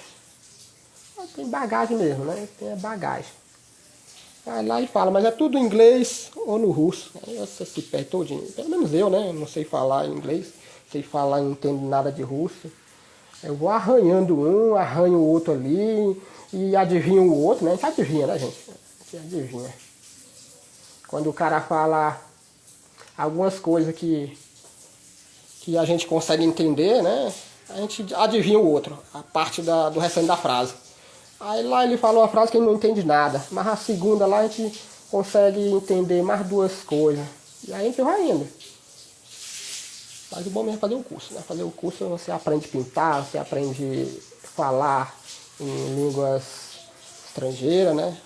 Speaker 1: tem bagagem mesmo, né, tem bagagem. Vai lá e fala, mas é tudo em inglês ou no russo. Aí você se perde todinho. Pelo menos eu, né? Não sei falar inglês, sei falar, não entendo nada de russo. Eu vou arranhando um, arranho o outro ali e adivinho o outro, né? A gente adivinha, né, gente? A gente adivinha. Quando o cara fala algumas coisas que a gente consegue entender, né? A gente adivinha o outro, a parte do restante da frase. Aí lá ele falou uma frase que ele não entende nada, mas a segunda lá a gente consegue entender mais duas coisas. E aí a gente vai indo. Mas o bom mesmo é fazer o curso, né? Fazer o curso você aprende a pintar, você aprende a falar em línguas estrangeiras, né?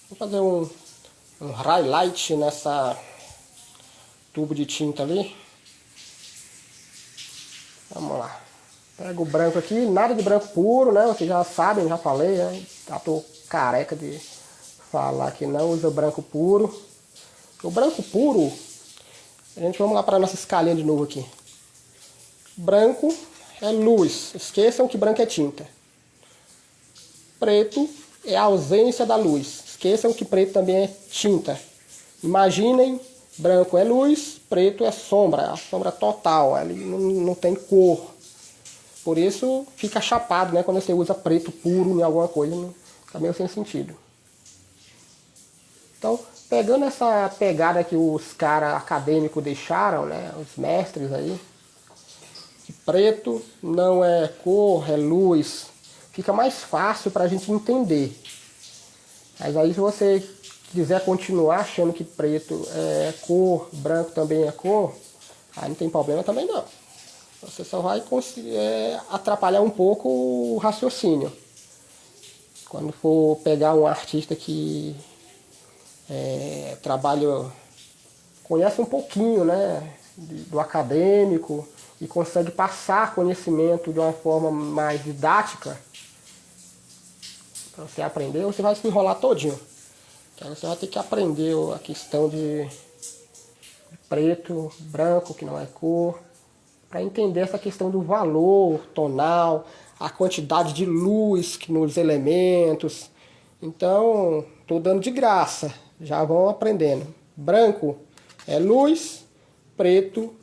Speaker 1: Vou fazer um highlight nessa tubo de tinta ali. Vamos lá. Pega o branco aqui, nada de branco puro, né? Vocês já sabem, já falei, né? Já tô careca de falar que não usa branco puro. O branco puro, vamos lá para a nossa escalinha de novo aqui. Branco é luz, esqueçam que branco é tinta. Preto é a ausência da luz, esqueçam que preto também é tinta. Imaginem, branco é luz, preto é sombra, a sombra total, ele não tem cor. Por isso fica chapado, né? Quando você usa preto puro em alguma coisa, fica meio sem sentido. Então, pegando essa pegada que os caras acadêmicos deixaram, né? Os mestres aí, que preto não é cor, é luz, fica mais fácil para a gente entender. Mas aí se você quiser continuar achando que preto é cor, branco também é cor, aí não tem problema também não. Você só vai atrapalhar um pouco o raciocínio. Quando for pegar um artista que trabalha, conhece um pouquinho, né, do acadêmico e consegue passar conhecimento de uma forma mais didática, para você aprender, você vai se enrolar todinho. Então você vai ter que aprender a questão de preto, branco, que não é cor, para entender essa questão do valor tonal, a quantidade de luz nos elementos. Então, estou dando de graça, já vão aprendendo. Branco é luz, preto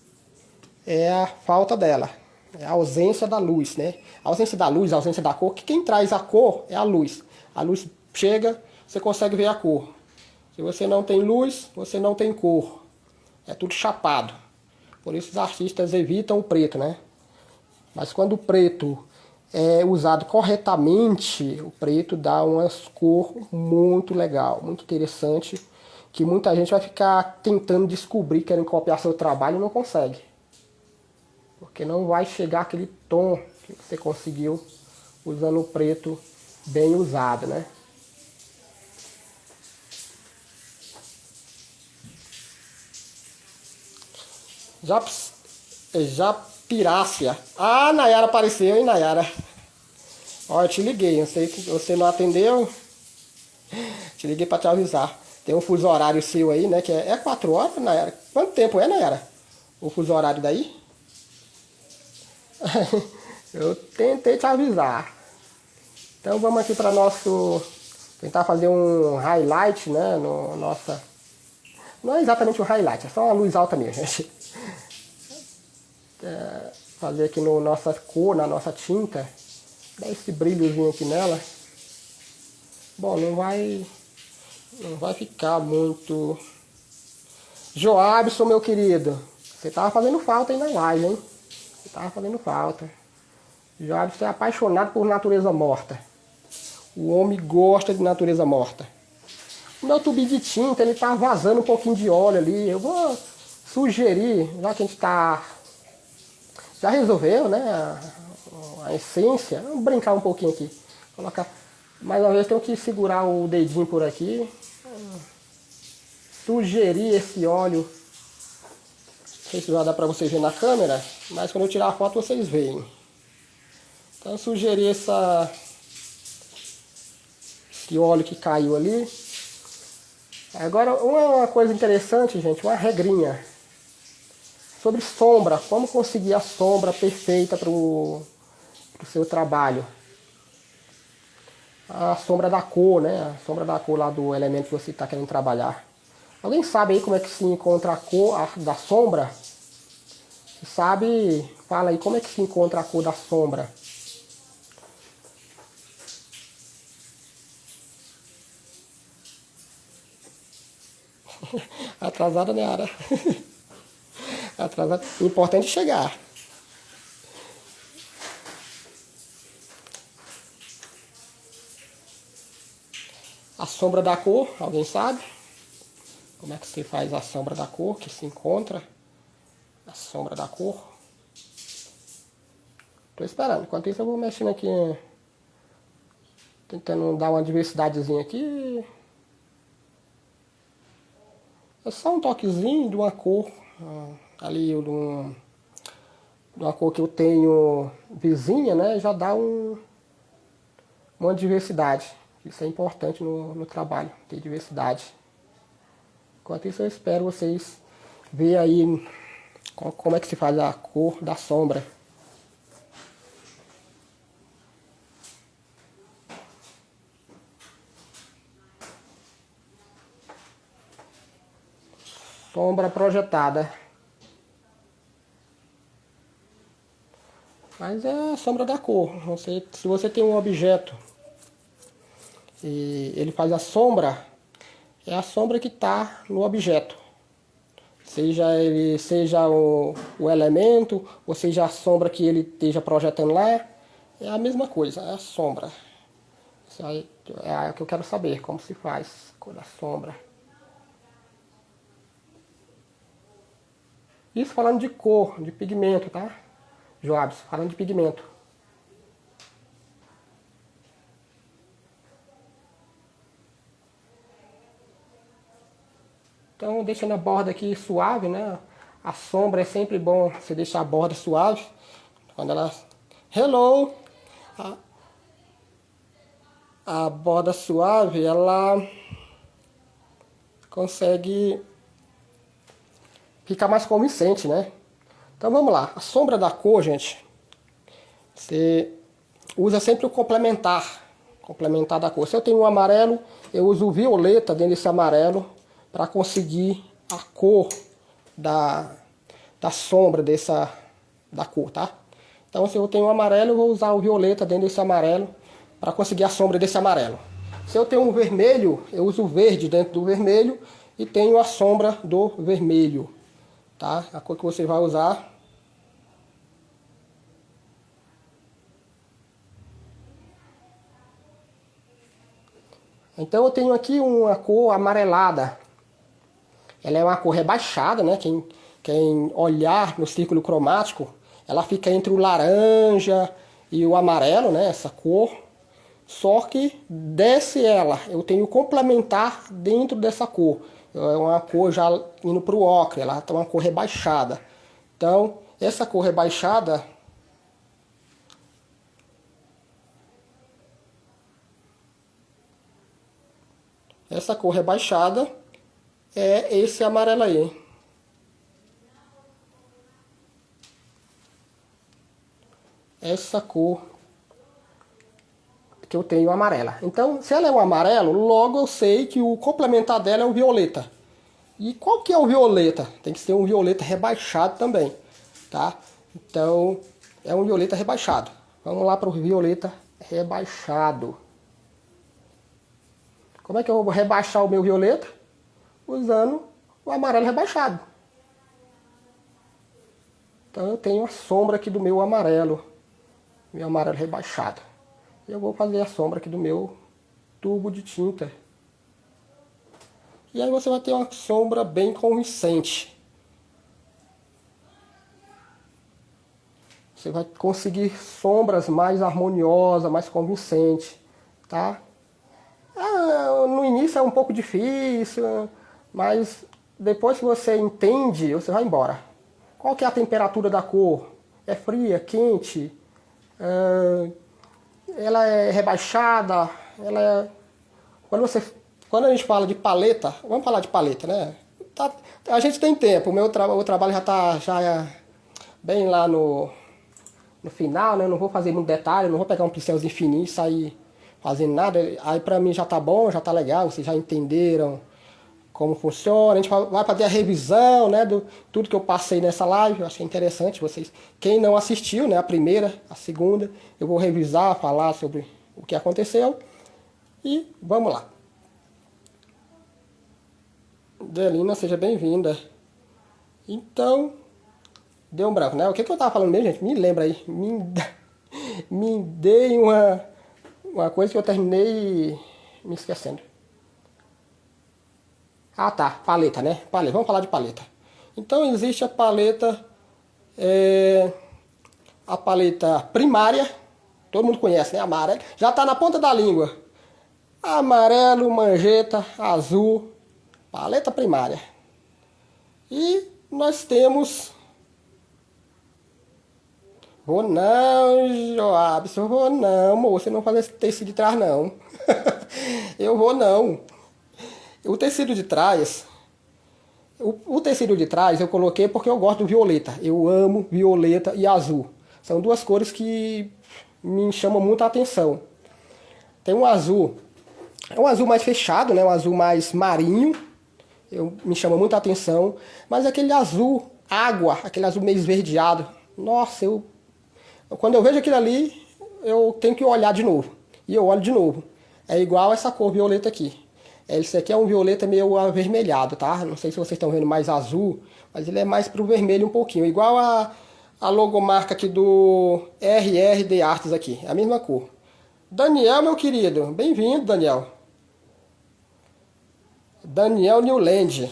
Speaker 1: é a falta dela, é a ausência da luz, né? A ausência da luz, a ausência da cor, que quem traz a cor é a luz. A luz chega, você consegue ver a cor. Se você não tem luz, você não tem cor. É tudo chapado. Por isso os artistas evitam o preto, né? Mas quando o preto é usado corretamente, o preto dá uma cor muito legal, muito interessante, que muita gente vai ficar tentando descobrir, querendo copiar seu trabalho e não consegue. Porque não vai chegar aquele tom que você conseguiu usando o preto bem usado, né? Japirácea. Ah, Nayara apareceu, hein, Nayara? Ó, eu te liguei, não sei se você não atendeu. Te liguei pra te avisar. Tem um fuso horário seu aí, né? Que é 4 horas, Nayara. Quanto tempo é, Nayara? O fuso horário daí? Eu tentei te avisar. Então vamos aqui para nosso... Tentar fazer um highlight, né? No nossa... Não é exatamente um highlight, é só uma luz alta mesmo, gente. Fazer aqui no nossa cor, na nossa tinta. Dar esse brilhozinho aqui nela. Bom, não vai ficar muito... Joabson, meu querido. Você tava fazendo falta aí na live, hein? Você tava fazendo falta. Joabson é apaixonado por natureza morta. O homem gosta de natureza morta. O meu tubo de tinta, ele tá vazando um pouquinho de óleo ali. Eu vou sugerir, já que a gente tá... Já resolveu, né? A essência. Vamos brincar um pouquinho aqui. Colocar... Mais uma vez, tenho que segurar o dedinho por aqui. Sugerir esse óleo. Não sei se vai dar pra vocês verem na câmera, mas quando eu tirar a foto vocês veem. Então eu sugeri esse óleo que caiu ali. Agora, uma coisa interessante, gente, uma regrinha. Sobre sombra, como conseguir a sombra perfeita para o seu trabalho. A sombra da cor, né? A sombra da cor lá do elemento que você está querendo trabalhar. Alguém sabe aí como é que se encontra a cor da sombra? Se sabe, fala aí como é que se encontra a cor da sombra. Atrasada, né, Ara? Atrasada. O importante é chegar. A sombra da cor, alguém sabe? Como é que você faz a sombra da cor que se encontra? A sombra da cor. Tô esperando. Enquanto isso eu vou mexendo aqui. Tentando dar uma diversidadezinha aqui. É só um toquezinho de uma cor. Ali de uma cor que eu tenho vizinha, né? Já dá uma diversidade. Isso é importante no trabalho, ter diversidade. Enquanto isso eu espero vocês verem aí como é que se faz a cor da sombra. Sombra projetada. Mas é a sombra da cor. Se você tem um objeto e ele faz a sombra, é a sombra que está no objeto. Seja o elemento, ou seja a sombra que ele esteja projetando lá, é a mesma coisa, é a sombra. Isso aí é o que eu quero saber, como se faz a cor da sombra. Isso falando de cor, de pigmento, tá? Joabson, falando de pigmento. Então deixando a borda aqui suave, né? A sombra é sempre bom você deixar a borda suave. Quando ela... Hello! A borda suave, ela consegue ficar mais convincente, né? Então vamos lá. A sombra da cor, gente, você usa sempre o complementar. Complementar da cor. Se eu tenho um amarelo, eu uso o violeta dentro desse amarelo para conseguir a cor da sombra da cor, tá? Então se eu tenho um amarelo, eu vou usar o violeta dentro desse amarelo para conseguir a sombra desse amarelo. Se eu tenho um vermelho, eu uso o verde dentro do vermelho e tenho a sombra do vermelho, tá? A cor que você vai usar. Então eu tenho aqui uma cor amarelada. Ela é uma cor rebaixada, né? Quem olhar no círculo cromático, ela fica entre o laranja e o amarelo, né? Essa cor. Só que desce ela, eu tenho complementar dentro dessa cor. É uma cor já indo para o ocre, ela está uma cor rebaixada. Então, essa cor rebaixada é esse amarelo aí. Essa cor que eu tenho amarela. Então, se ela é um amarelo, logo eu sei que o complementar dela é o violeta. E qual que é o violeta? Tem que ser um violeta rebaixado também, tá? Então, é um violeta rebaixado. Vamos lá para o violeta rebaixado. Como é que eu vou rebaixar o meu violeta? Usando o amarelo rebaixado. Então, eu tenho a sombra aqui do meu amarelo rebaixado. Eu vou fazer a sombra aqui do meu tubo de tinta. E aí você vai ter uma sombra bem convincente. Você vai conseguir sombras mais harmoniosas, mais convincentes, tá? No início é um pouco difícil, mas depois que você entende, você vai embora. Qual que é a temperatura da cor? É fria, quente? Ela é rebaixada? Quando a gente fala de paleta, vamos falar de paleta, né? A gente tem tempo, o trabalho já está bem lá no final, né? Eu não vou fazer muito detalhe, não vou pegar um pincelzinho fininho e sair fazendo nada. Aí pra mim já tá bom, já tá legal, vocês já entenderam como funciona. A gente vai fazer a revisão, né, do tudo que eu passei nessa live. Eu achei interessante vocês. Quem não assistiu, né, a primeira, a segunda, eu vou revisar, falar sobre o que aconteceu. E vamos lá. Delina, seja bem-vinda. Então, deu um branco, né? O que eu tava falando mesmo, gente? Me lembra aí. Me dei uma coisa que eu terminei me esquecendo. Ah, tá. Paleta, né? Paleta. Vamos falar de paleta. Então, existe a paleta primária. Todo mundo conhece, né? Amarelo. Já tá na ponta da língua. Amarelo, magenta, azul. Paleta primária. E nós temos... Vou não, Joab, eu vou não, moço, eu não fazer esse tecido de trás não. Eu vou não. O tecido de trás, o tecido de trás eu coloquei porque eu gosto do violeta. Eu amo violeta e azul. São duas cores que me chamam muita atenção. Tem um azul, é um azul mais fechado, né? Um azul mais marinho. Me chama muita atenção. Mas aquele azul água, aquele azul meio esverdeado. Nossa, quando eu vejo aquilo ali, eu tenho que olhar de novo. E eu olho de novo. É igual essa cor violeta aqui. Esse aqui é um violeta meio avermelhado, tá? Não sei se vocês estão vendo mais azul, mas ele é mais pro vermelho um pouquinho. Igual a logomarca aqui do RRD Artes aqui. É a mesma cor. Daniel, meu querido. Bem-vindo, Daniel. Daniel Newland.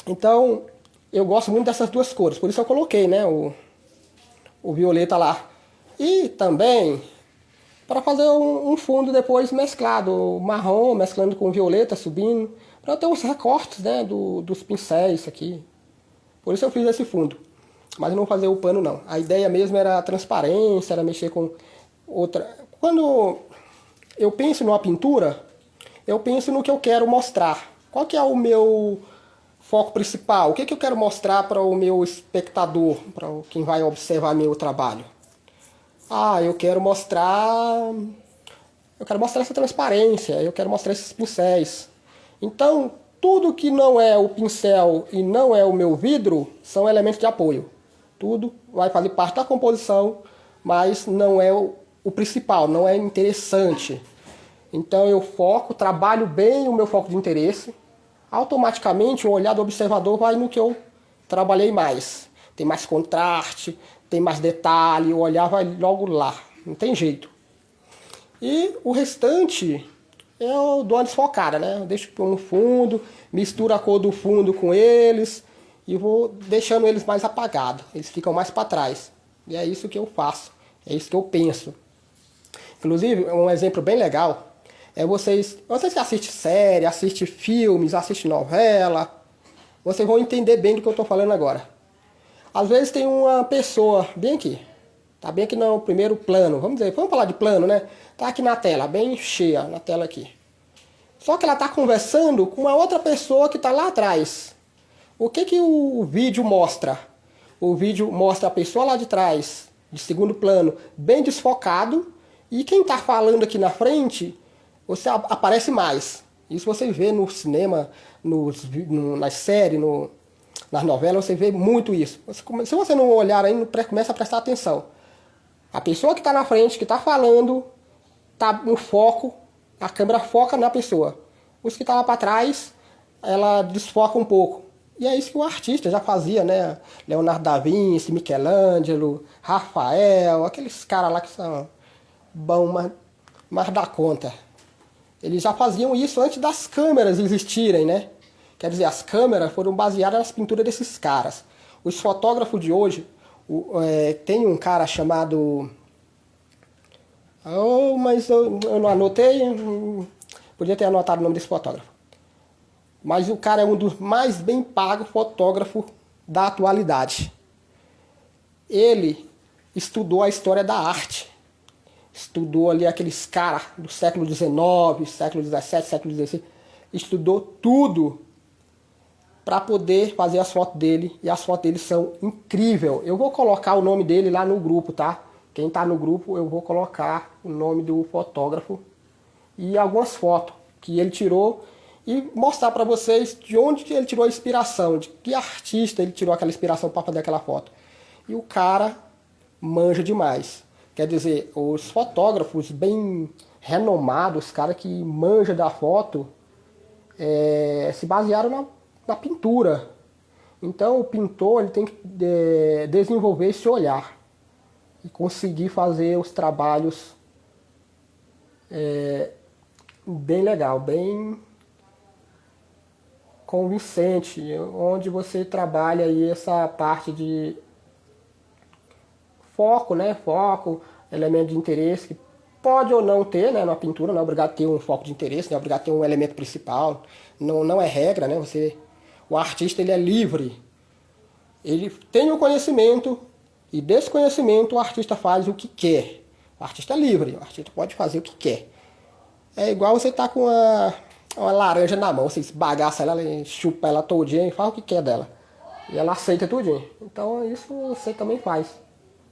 Speaker 1: Então, eu gosto muito dessas duas cores. Por isso eu coloquei, né? O violeta lá. E também para fazer um fundo depois mesclado, marrom mesclando com violeta, subindo, para ter uns recortes, né, dos pincéis aqui. Por isso eu fiz esse fundo, mas não vou fazer o pano não. A ideia mesmo era a transparência, era mexer com outra... Quando eu penso numa pintura, eu penso no que eu quero mostrar. Qual que é o meu foco principal? O que eu quero mostrar para o meu espectador, para quem vai observar meu trabalho? Eu quero mostrar essa transparência, eu quero mostrar esses pincéis. Então, tudo que não é o pincel e não é o meu vidro são elementos de apoio. Tudo vai fazer parte da composição, mas não é o principal, não é interessante. Então eu trabalho bem o meu foco de interesse. Automaticamente o olhar do observador vai no que eu trabalhei mais. Tem mais contraste, tem mais detalhe, o olhar vai logo lá, não tem jeito. E o restante eu dou uma desfocada, né? Eu deixo no fundo, misturo a cor do fundo com eles e vou deixando eles mais apagados, eles ficam mais para trás. E é isso que eu faço, é isso que eu penso. Inclusive, um exemplo bem legal é vocês que assistem série, assistem filmes, assistem novela, vocês vão entender bem do que eu estou falando agora. Às vezes tem uma pessoa bem aqui, tá bem aqui no primeiro plano, vamos falar de plano, né? Tá aqui na tela, bem cheia na tela aqui. Só que ela está conversando com uma outra pessoa que está lá atrás. O que que o vídeo mostra? O vídeo mostra a pessoa lá de trás, de segundo plano, bem desfocado, e quem está falando aqui na frente, você aparece mais. Isso você vê no cinema, nas séries, nas novelas, você vê muito isso. Se você não olhar aí, começa a prestar atenção. A pessoa que está na frente, que está falando, está no foco, a câmera foca na pessoa. Os que estão lá para trás, ela desfoca um pouco. E é isso que o artista já fazia, né? Leonardo da Vinci, Michelangelo, Rafael, aqueles caras lá que são bons, mas dá conta. Eles já faziam isso antes das câmeras existirem, né? Quer dizer, as câmeras foram baseadas nas pinturas desses caras. Os fotógrafos de hoje, tem um cara chamado... mas eu não anotei, podia ter anotado o nome desse fotógrafo. Mas o cara é um dos mais bem pagos fotógrafos da atualidade. Ele estudou a história da arte. Estudou ali aqueles caras do século XIX, século XVII, século XVI. Estudou tudo para poder fazer as fotos dele. E as fotos dele são incríveis. Eu vou colocar o nome dele lá no grupo, tá? Quem tá no grupo, eu vou colocar o nome do fotógrafo e algumas fotos que ele tirou e mostrar para vocês de onde que ele tirou a inspiração, de que artista ele tirou aquela inspiração para fazer aquela foto. E o cara manja demais. Quer dizer, os fotógrafos bem renomados, caras que manjam da foto, se basearam na pintura. Então o pintor ele tem que desenvolver esse olhar e conseguir fazer os trabalhos bem legal, bem convincente, onde você trabalha aí essa parte de foco, né? Foco, elemento de interesse, que pode ou não ter, né? Na pintura não é obrigado a ter um foco de interesse, não é obrigado a ter um elemento principal, não é regra, né? O artista ele é livre, ele tem o conhecimento e desse conhecimento o artista faz o que quer. O artista é livre, o artista pode fazer o que quer. É igual você tá com uma laranja na mão, você esbagaça ela, chupa ela todinha e faz o que quer dela. E ela aceita tudinho. Então isso você também faz,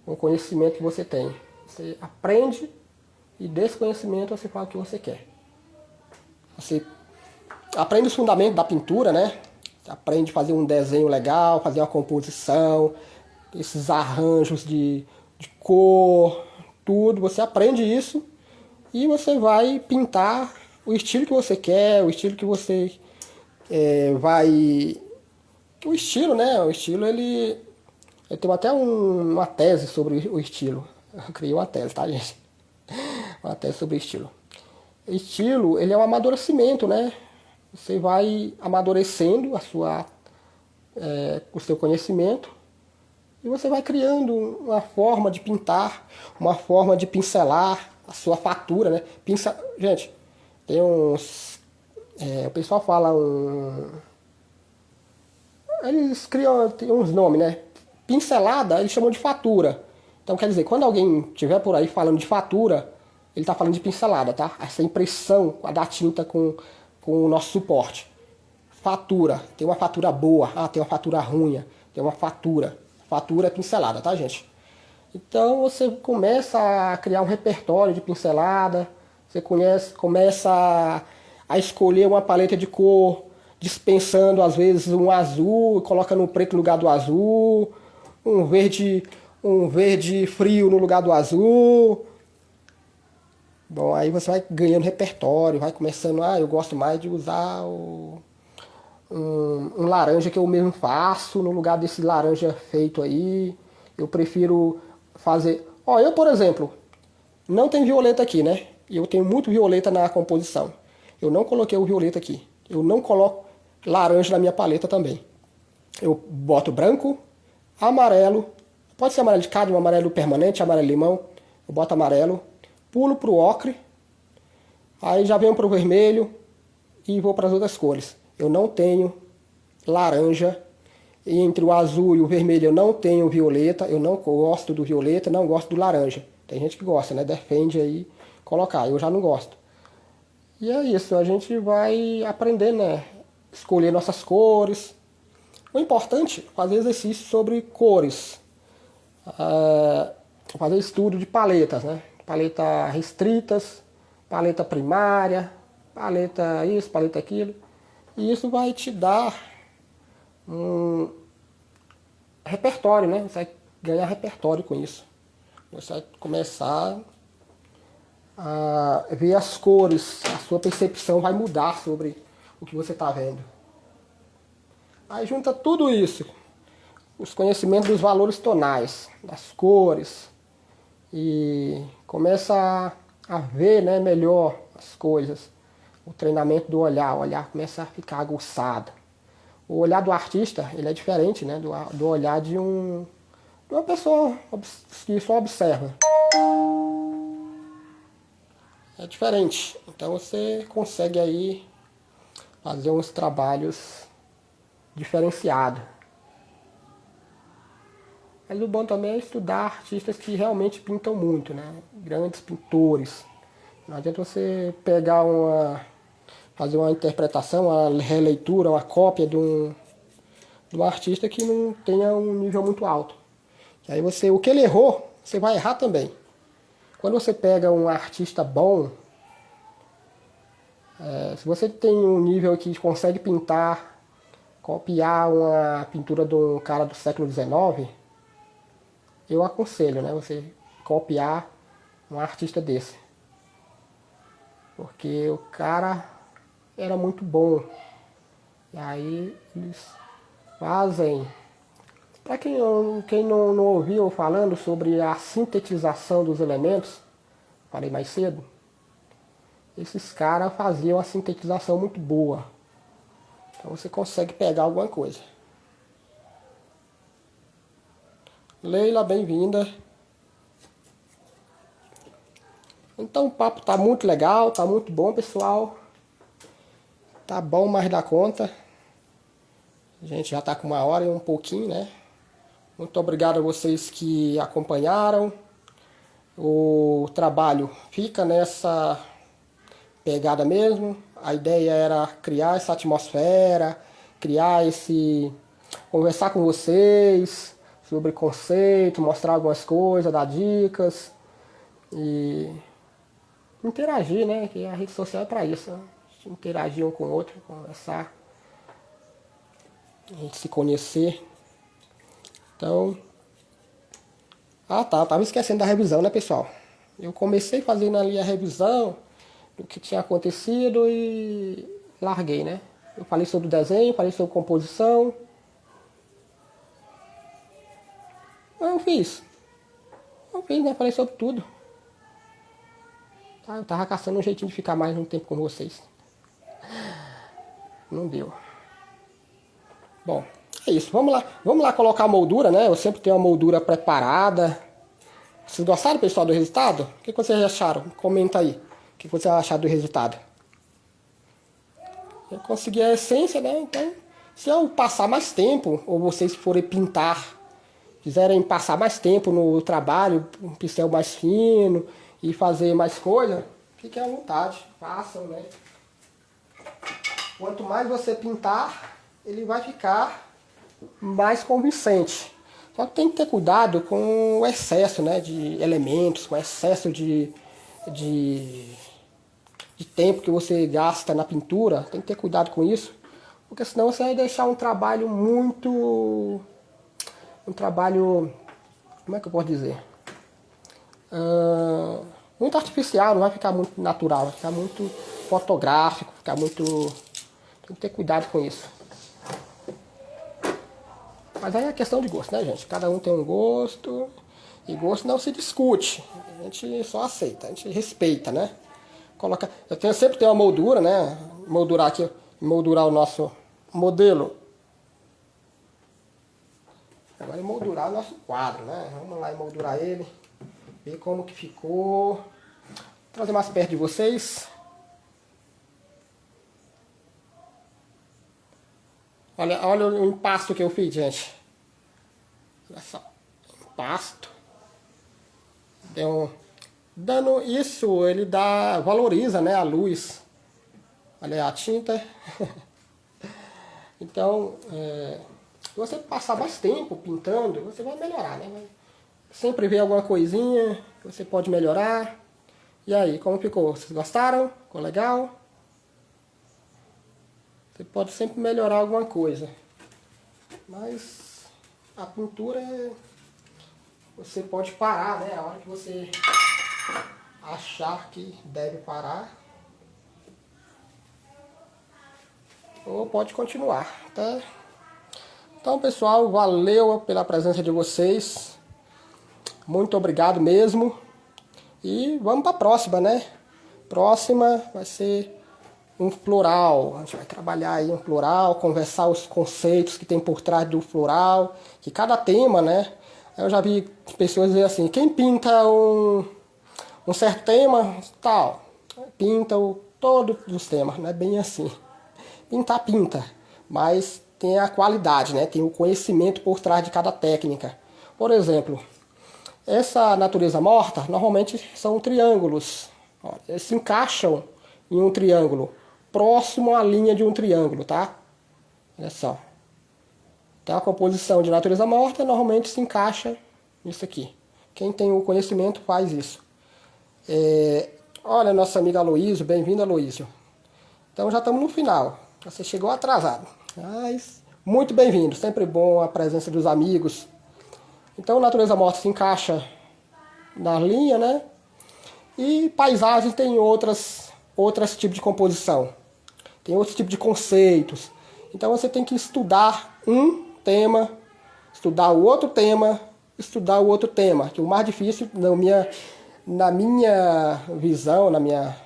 Speaker 1: com o conhecimento que você tem. Você aprende e desse conhecimento você faz o que você quer. Você aprende os fundamentos da pintura, né? Você aprende a fazer um desenho legal, fazer uma composição, esses arranjos de cor, tudo. Você aprende isso e você vai pintar o estilo que você quer, o estilo que você vai... O estilo, né? O estilo, ele... Eu tenho até uma tese sobre o estilo. Eu criei uma tese, tá, gente? Uma tese sobre estilo. Estilo, ele é um amadurecimento, né? Você vai amadurecendo o seu conhecimento e você vai criando uma forma de pintar, uma forma de pincelar a sua fatura, né? Gente, tem uns... o pessoal fala eles criam tem uns nomes, né? Pincelada, eles chamam de fatura. Então, quer dizer, quando alguém estiver por aí falando de fatura, ele está falando de pincelada, tá? Essa impressão da tinta com o nosso suporte. Fatura. Tem uma fatura boa. Tem uma fatura ruim. Tem uma fatura. Fatura é pincelada, tá, gente? Então, você começa a criar um repertório de pincelada. Você começa a escolher uma paleta de cor, dispensando, às vezes, um azul, coloca no preto no lugar do azul, um verde frio no lugar do azul. Bom, aí você vai ganhando repertório, vai começando, eu gosto mais de usar um laranja que eu mesmo faço, no lugar desse laranja feito aí. Eu prefiro fazer... eu, por exemplo, não tenho violeta aqui, né? E eu tenho muito violeta na composição. Eu não coloquei o violeta aqui. Eu não coloco laranja na minha paleta também. Eu boto branco, amarelo, pode ser amarelo de cádmio, amarelo permanente, amarelo limão. Eu boto amarelo, pulo pro ocre, aí já venho pro vermelho e vou para as outras cores. Eu não tenho laranja. E entre o azul e o vermelho eu não tenho violeta. Eu não gosto do violeta, não gosto do laranja. Tem gente que gosta, né? Defende aí colocar. Eu já não gosto. E é isso, a gente vai aprendendo, né? Escolher nossas cores. O importante é fazer exercício sobre cores. Fazer estudo de paletas, né? Paleta restritas, paleta primária, paleta isso, paleta aquilo. E isso vai te dar um repertório, né? Você vai ganhar repertório com isso. Você vai começar a ver as cores, a sua percepção vai mudar sobre o que você está vendo. Aí junta tudo isso, os conhecimentos dos valores tonais, das cores, e começa a ver, né, melhor as coisas. O treinamento do olhar, o olhar começa a ficar aguçado. O olhar do artista, ele é diferente, né, do olhar de uma pessoa que só observa. É diferente. Então você consegue aí fazer uns trabalhos diferenciados. Mas o bom também é estudar artistas que realmente pintam muito, né? Grandes pintores. Não adianta você pegar fazer uma interpretação, uma releitura, uma cópia de um artista que não tenha um nível muito alto. E aí o que ele errou, você vai errar também. Quando você pega um artista bom, se você tem um nível que consegue pintar, copiar uma pintura de um cara do século XIX, eu aconselho, né, você copiar um artista desse. Porque o cara era muito bom. E aí eles fazem. Para quem não ouviu falando sobre a sintetização dos elementos, falei mais cedo, esses caras faziam uma sintetização muito boa. Então você consegue pegar alguma coisa. Leila, bem-vinda. Então o papo tá muito legal, tá muito bom, pessoal. Tá bom mais da conta. A gente já tá com 1 hora e um pouquinho, né? Muito obrigado a vocês que acompanharam. O trabalho fica nessa pegada mesmo. A ideia era criar essa atmosfera, conversar com vocês sobre conceito, mostrar algumas coisas, dar dicas e interagir, né? Que a rede social é para isso, né? Interagir um com o outro, conversar, a gente se conhecer. Então, tava esquecendo da revisão, né, pessoal? Eu comecei fazendo ali a revisão do que tinha acontecido e larguei, né? Eu falei sobre desenho, falei sobre composição. Eu fiz, né? Falei sobre tudo. Eu tava caçando um jeitinho de ficar mais um tempo com vocês. Não deu. Bom, é isso. Vamos lá colocar a moldura, né? Eu sempre tenho a moldura preparada. Vocês gostaram, pessoal, do resultado? O que vocês acharam? Comenta aí. O que vocês acharam do resultado? Eu consegui a essência, né? Então, se eu passar mais tempo, ou vocês forem pintar, quiserem passar mais tempo no trabalho, um pincel mais fino e fazer mais coisa, fiquem à vontade, façam, né? Quanto mais você pintar, ele vai ficar mais convincente. Só que tem que ter cuidado com o excesso, né, de elementos, com o excesso de tempo que você gasta na pintura. Tem que ter cuidado com isso, porque senão você vai deixar um trabalho muito... como é que eu posso dizer? Muito artificial, não vai ficar muito natural, vai ficar muito fotográfico, ficar muito... Tem que ter cuidado com isso. Mas aí é questão de gosto, né, gente? Cada um tem um gosto, e gosto não se discute. A gente só aceita, a gente respeita, né? Sempre tenho uma moldura, né? Moldurar o nosso modelo. Agora emoldurar o nosso quadro, né? Vamos lá emoldurar ele, ver como que ficou. Vou trazer mais perto de vocês. Olha o impasto que eu fiz, gente. Olha só. Impasto. Dando isso, ele valoriza, né, a luz. Olha a tinta. Então, se você passar mais tempo pintando, você vai melhorar, né? Vai sempre ver alguma coisinha que você pode melhorar. E aí, como ficou? Vocês gostaram? Ficou legal? Você pode sempre melhorar alguma coisa. Mas a pintura você pode parar, né? A hora que você achar que deve parar. Ou pode continuar, tá? Então, pessoal, valeu pela presença de vocês. Muito obrigado mesmo. E vamos para a próxima, né? Próxima vai ser um floral. A gente vai trabalhar aí um floral, conversar os conceitos que tem por trás do floral, que cada tema, né? Eu já vi pessoas dizer assim, quem pinta um certo tema, tal, pinta todos os temas, não é bem assim. Pintar, pinta, mas tem a qualidade, né? Tem o conhecimento por trás de cada técnica. Por exemplo, essa natureza morta, normalmente são triângulos. Eles se encaixam em um triângulo, próximo à linha de um triângulo, tá? Olha só. Então a composição de natureza morta normalmente se encaixa nisso aqui. Quem tem o conhecimento faz isso. Olha, nossa amiga Aloísio, bem-vindo, Aloísio. Então já estamos no final. Você chegou atrasado. Mas muito bem-vindo, sempre bom a presença dos amigos. Então, natureza morta se encaixa na linha, né? E paisagem tem outros tipos de composição. Tem outros tipos de conceitos. Então, você tem que estudar um tema, estudar o outro tema, estudar o outro tema. Que o mais difícil, na minha visão, na minha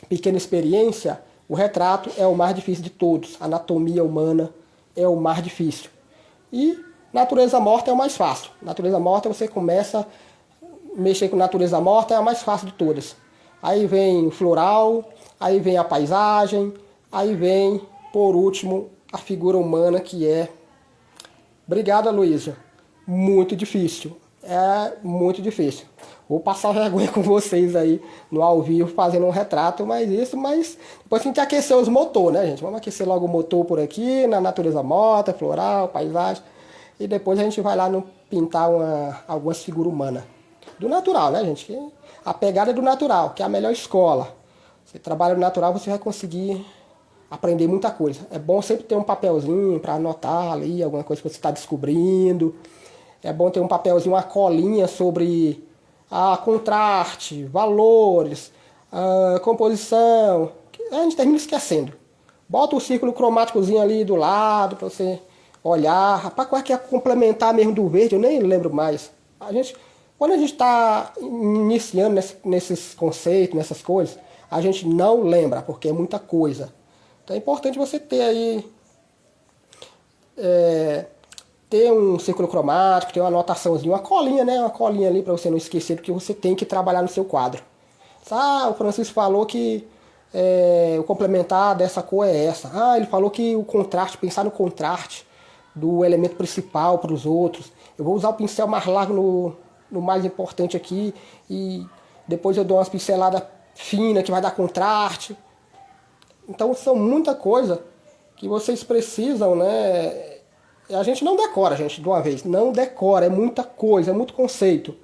Speaker 1: pequena experiência, o retrato é o mais difícil de todos. A anatomia humana é o mais difícil. E natureza morta é o mais fácil. Natureza morta você começa a mexer com natureza morta, é a mais fácil de todas. Aí vem o floral, aí vem a paisagem, aí vem, por último, a figura humana que é... Obrigado, Luísa. Muito difícil. É muito difícil. Vou passar vergonha com vocês aí no ao vivo fazendo um retrato, mas depois a gente aquecer os motores, né, gente? Vamos aquecer logo o motor por aqui, na natureza morta, floral, paisagem. E depois a gente vai lá pintar algumas figuras humanas. Do natural, né, gente? A pegada é do natural, que é a melhor escola. Você trabalha no natural, você vai conseguir aprender muita coisa. É bom sempre ter um papelzinho para anotar ali, alguma coisa que você está descobrindo. É bom ter um papelzinho, uma colinha sobre contraste, valores, composição. A gente termina esquecendo. Bota o círculo cromáticozinho ali do lado para você olhar. Rapaz, qual é que é complementar mesmo do verde? Eu nem lembro mais. Quando a gente está iniciando nesses conceitos, nessas coisas, a gente não lembra, porque é muita coisa. Então é importante você ter aí... ter um círculo cromático, ter uma anotaçãozinha, uma colinha, né? Uma colinha ali para você não esquecer do que você tem que trabalhar no seu quadro. O Francisco falou que o complementar dessa cor é essa. Ele falou que o contraste, pensar no contraste do elemento principal para os outros. Eu vou usar o pincel mais largo no mais importante aqui e depois eu dou umas pinceladas finas que vai dar contraste. Então são muita coisa que vocês precisam, né? A gente não decora, gente, de uma vez. Não decora, é muita coisa, é muito conceito.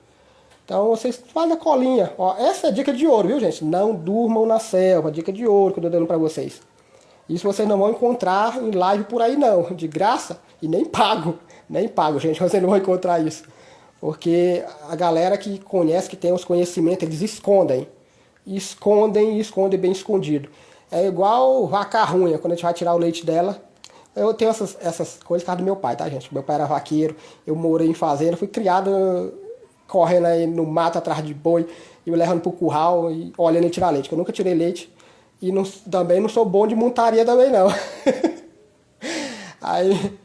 Speaker 1: Então vocês fazem a colinha. Essa é a dica de ouro, viu, gente? Não durmam na selva. Dica de ouro que eu tô dando pra vocês. Isso vocês não vão encontrar em live por aí, não. De graça e nem pago. Nem pago, gente. Vocês não vão encontrar isso. Porque a galera que conhece, que tem os conhecimentos, eles escondem. Escondem bem escondido. É igual vaca ruim, quando a gente vai tirar o leite dela. Eu tenho essas coisas por causa do meu pai, tá, gente? Meu pai era vaqueiro, eu morei em fazenda, fui criado correndo aí no mato atrás de boi, e me levando pro curral e olhando ele tirar leite, que eu nunca tirei leite. E também não sou bom de montaria também, não. Aí,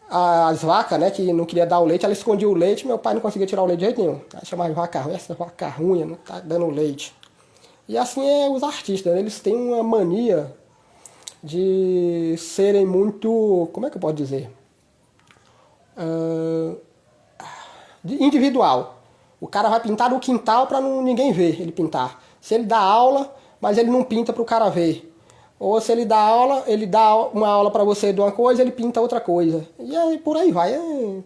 Speaker 1: as vacas, né, que não queria dar o leite, ela escondia o leite, meu pai não conseguia tirar o leite de jeito nenhum. Aí chamava de vaca ruim, essa vaca ruim, não tá dando leite. E assim é os artistas, né? Eles têm uma mania de serem muito, como é que eu posso dizer? Ah, individual. O cara vai pintar no quintal para ninguém ver ele pintar. Se ele dá aula, mas ele não pinta para o cara ver. Ou se ele dá aula, ele dá uma aula para você de uma coisa, ele pinta outra coisa. E aí por aí vai.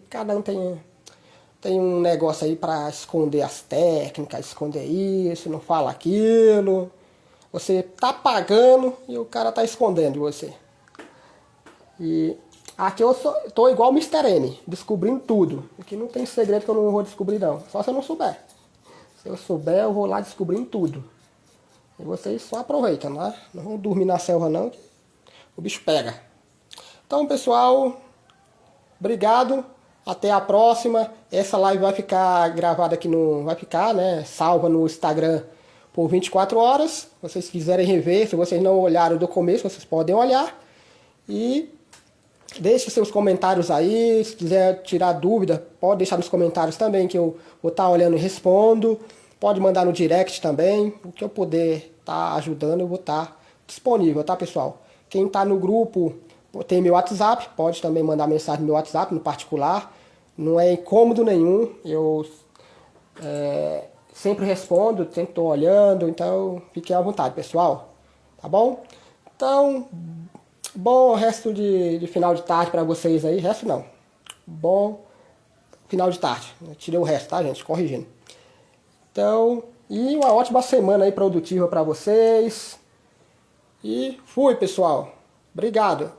Speaker 1: Cada um tem um negócio aí para esconder as técnicas, esconder isso, não fala aquilo. Você tá pagando e o cara tá escondendo de você. E aqui eu tô igual o Mr. N, descobrindo tudo. Aqui não tem segredo que eu não vou descobrir não, só se eu não souber. Se eu souber, eu vou lá descobrindo tudo. E vocês só aproveitam, né? Não vão dormir na selva não, que o bicho pega. Então, pessoal, obrigado. Até a próxima. Essa live vai ficar gravada aqui no... Vai ficar, né? Salva no Instagram por 24 horas. Se vocês quiserem rever, se vocês não olharam do começo, vocês podem olhar. E deixe seus comentários aí. Se quiser tirar dúvida, pode deixar nos comentários também, que eu vou estar olhando e respondo. Pode mandar no direct também. O que eu puder estar ajudando, eu vou estar disponível, tá, pessoal? Quem está no grupo tem meu WhatsApp, pode também mandar mensagem no meu WhatsApp, no particular. Não é incômodo nenhum. Eu sempre respondo, sempre estou olhando, então fiquem à vontade, pessoal. Tá bom? Então, bom resto de final de tarde para vocês aí. Resto não. Bom final de tarde. Eu tirei o resto, tá, gente? Corrigindo. Então, e uma ótima semana aí produtiva para vocês. E fui, pessoal. Obrigado.